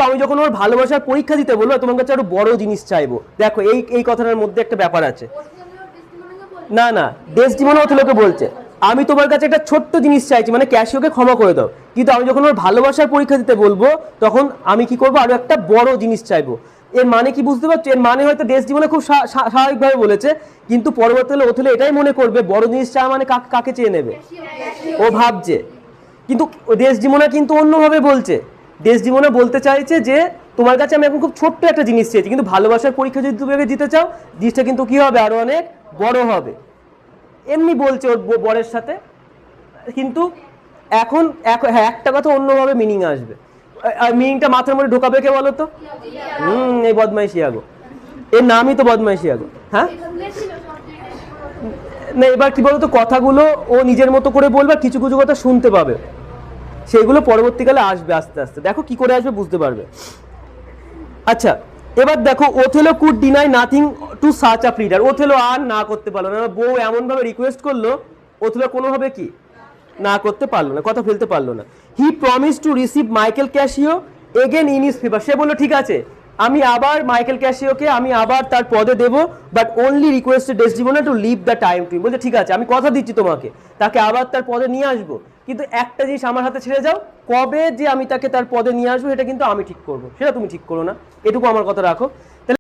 আমি যখন ওর ভালোবাসার পরীক্ষা দিতে বলবো, তোমার কাছে আরো বড় জিনিস চাইবো। দেখো এই কথাটার মধ্যে একটা ব্যাপার আছে। না ডেসডিমোনা ওথেলোকে বলছে আমি তোমার কাছে একটা ছোট্ট জিনিস চাইছি, মানে ক্যাসিওকে ক্ষমা করে দাও, কিন্তু আমি যখন ওর ভালোবাসার পরীক্ষা দিতে বলবো, তখন আমি কি করবো, আরো একটা বড় জিনিস চাইবো। এর মানে কি বুঝতে পারছো? এর মানে হয়তো ডেসডিমোনা খুব স্বাভাবিকভাবে বলেছে, কিন্তু পরবর্তীকালে ওথেলো এটাই মনে করবে বড় জিনিস চাওয়া মানে কাকে চেয়ে নেবে, ও ভাবছে। কিন্তু ডেসডিমোনা কিন্তু অন্যভাবে বলছে, ডেসডিমোনা বলতে চাইছে যে তোমার কাছে আমি এখন খুব ছোট্ট একটা জিনিস চেয়েছি, কিন্তু ভালোবাসার পরীক্ষা যদি তুমি দিতে চাও, জিনিসটা কিন্তু কি হবে, আরো অনেক বড় হবে, এমনি বলছে ওর বরের সাথে, কিন্তু এখন হ্যাঁ একটা কথা অন্যভাবে মিনিং আসবে, আর মিনিংটা মাথার মধ্যে ঢোকাবে কে বলো তো? এই বদমাইশি আগো, এর নামই তো বদমাইশি আগো। হ্যাঁ না, এবার কি বলতো, কথাগুলো ও নিজের মতো করে বলবে, কিছু কিছু কথা শুনতে পাবে, সেগুলো পরবর্তীকালে আসবে আস্তে আস্তে, দেখো কি করে আসবে বুঝতে পারবে। আচ্ছা এবার দেখো, Othello could deny nothing to such a pleader, Othello আর না করতে পারলো না, বউ এমন ভাবে রিকোয়েস্ট করলো, ওথেলো কোনোভাবে কি না করতে পারলো না, কথা ফেলতে পারলো না। He promise to receive Michael Cassio again in his favour, সে বললো ঠিক আছে আমি আবার মাইকেল ক্যাসিওকে আমি আবার তার পদে দেবো, but only requested Desdemona to leave the time to, বলছে ঠিক আছে আমি কথা দিচ্ছি তোমাকে, তাকে আবার তার পদে নিয়ে আসবো, কিন্তু একটা জিনিস আমার হাতে ছেড়ে যাও, কবে যে আমি তাকে তার পদে নিয়ে আসবো এটা কিন্তু আমি ঠিক করবো, সেটা তুমি ঠিক করো না, এটুকু আমার কথা রাখো।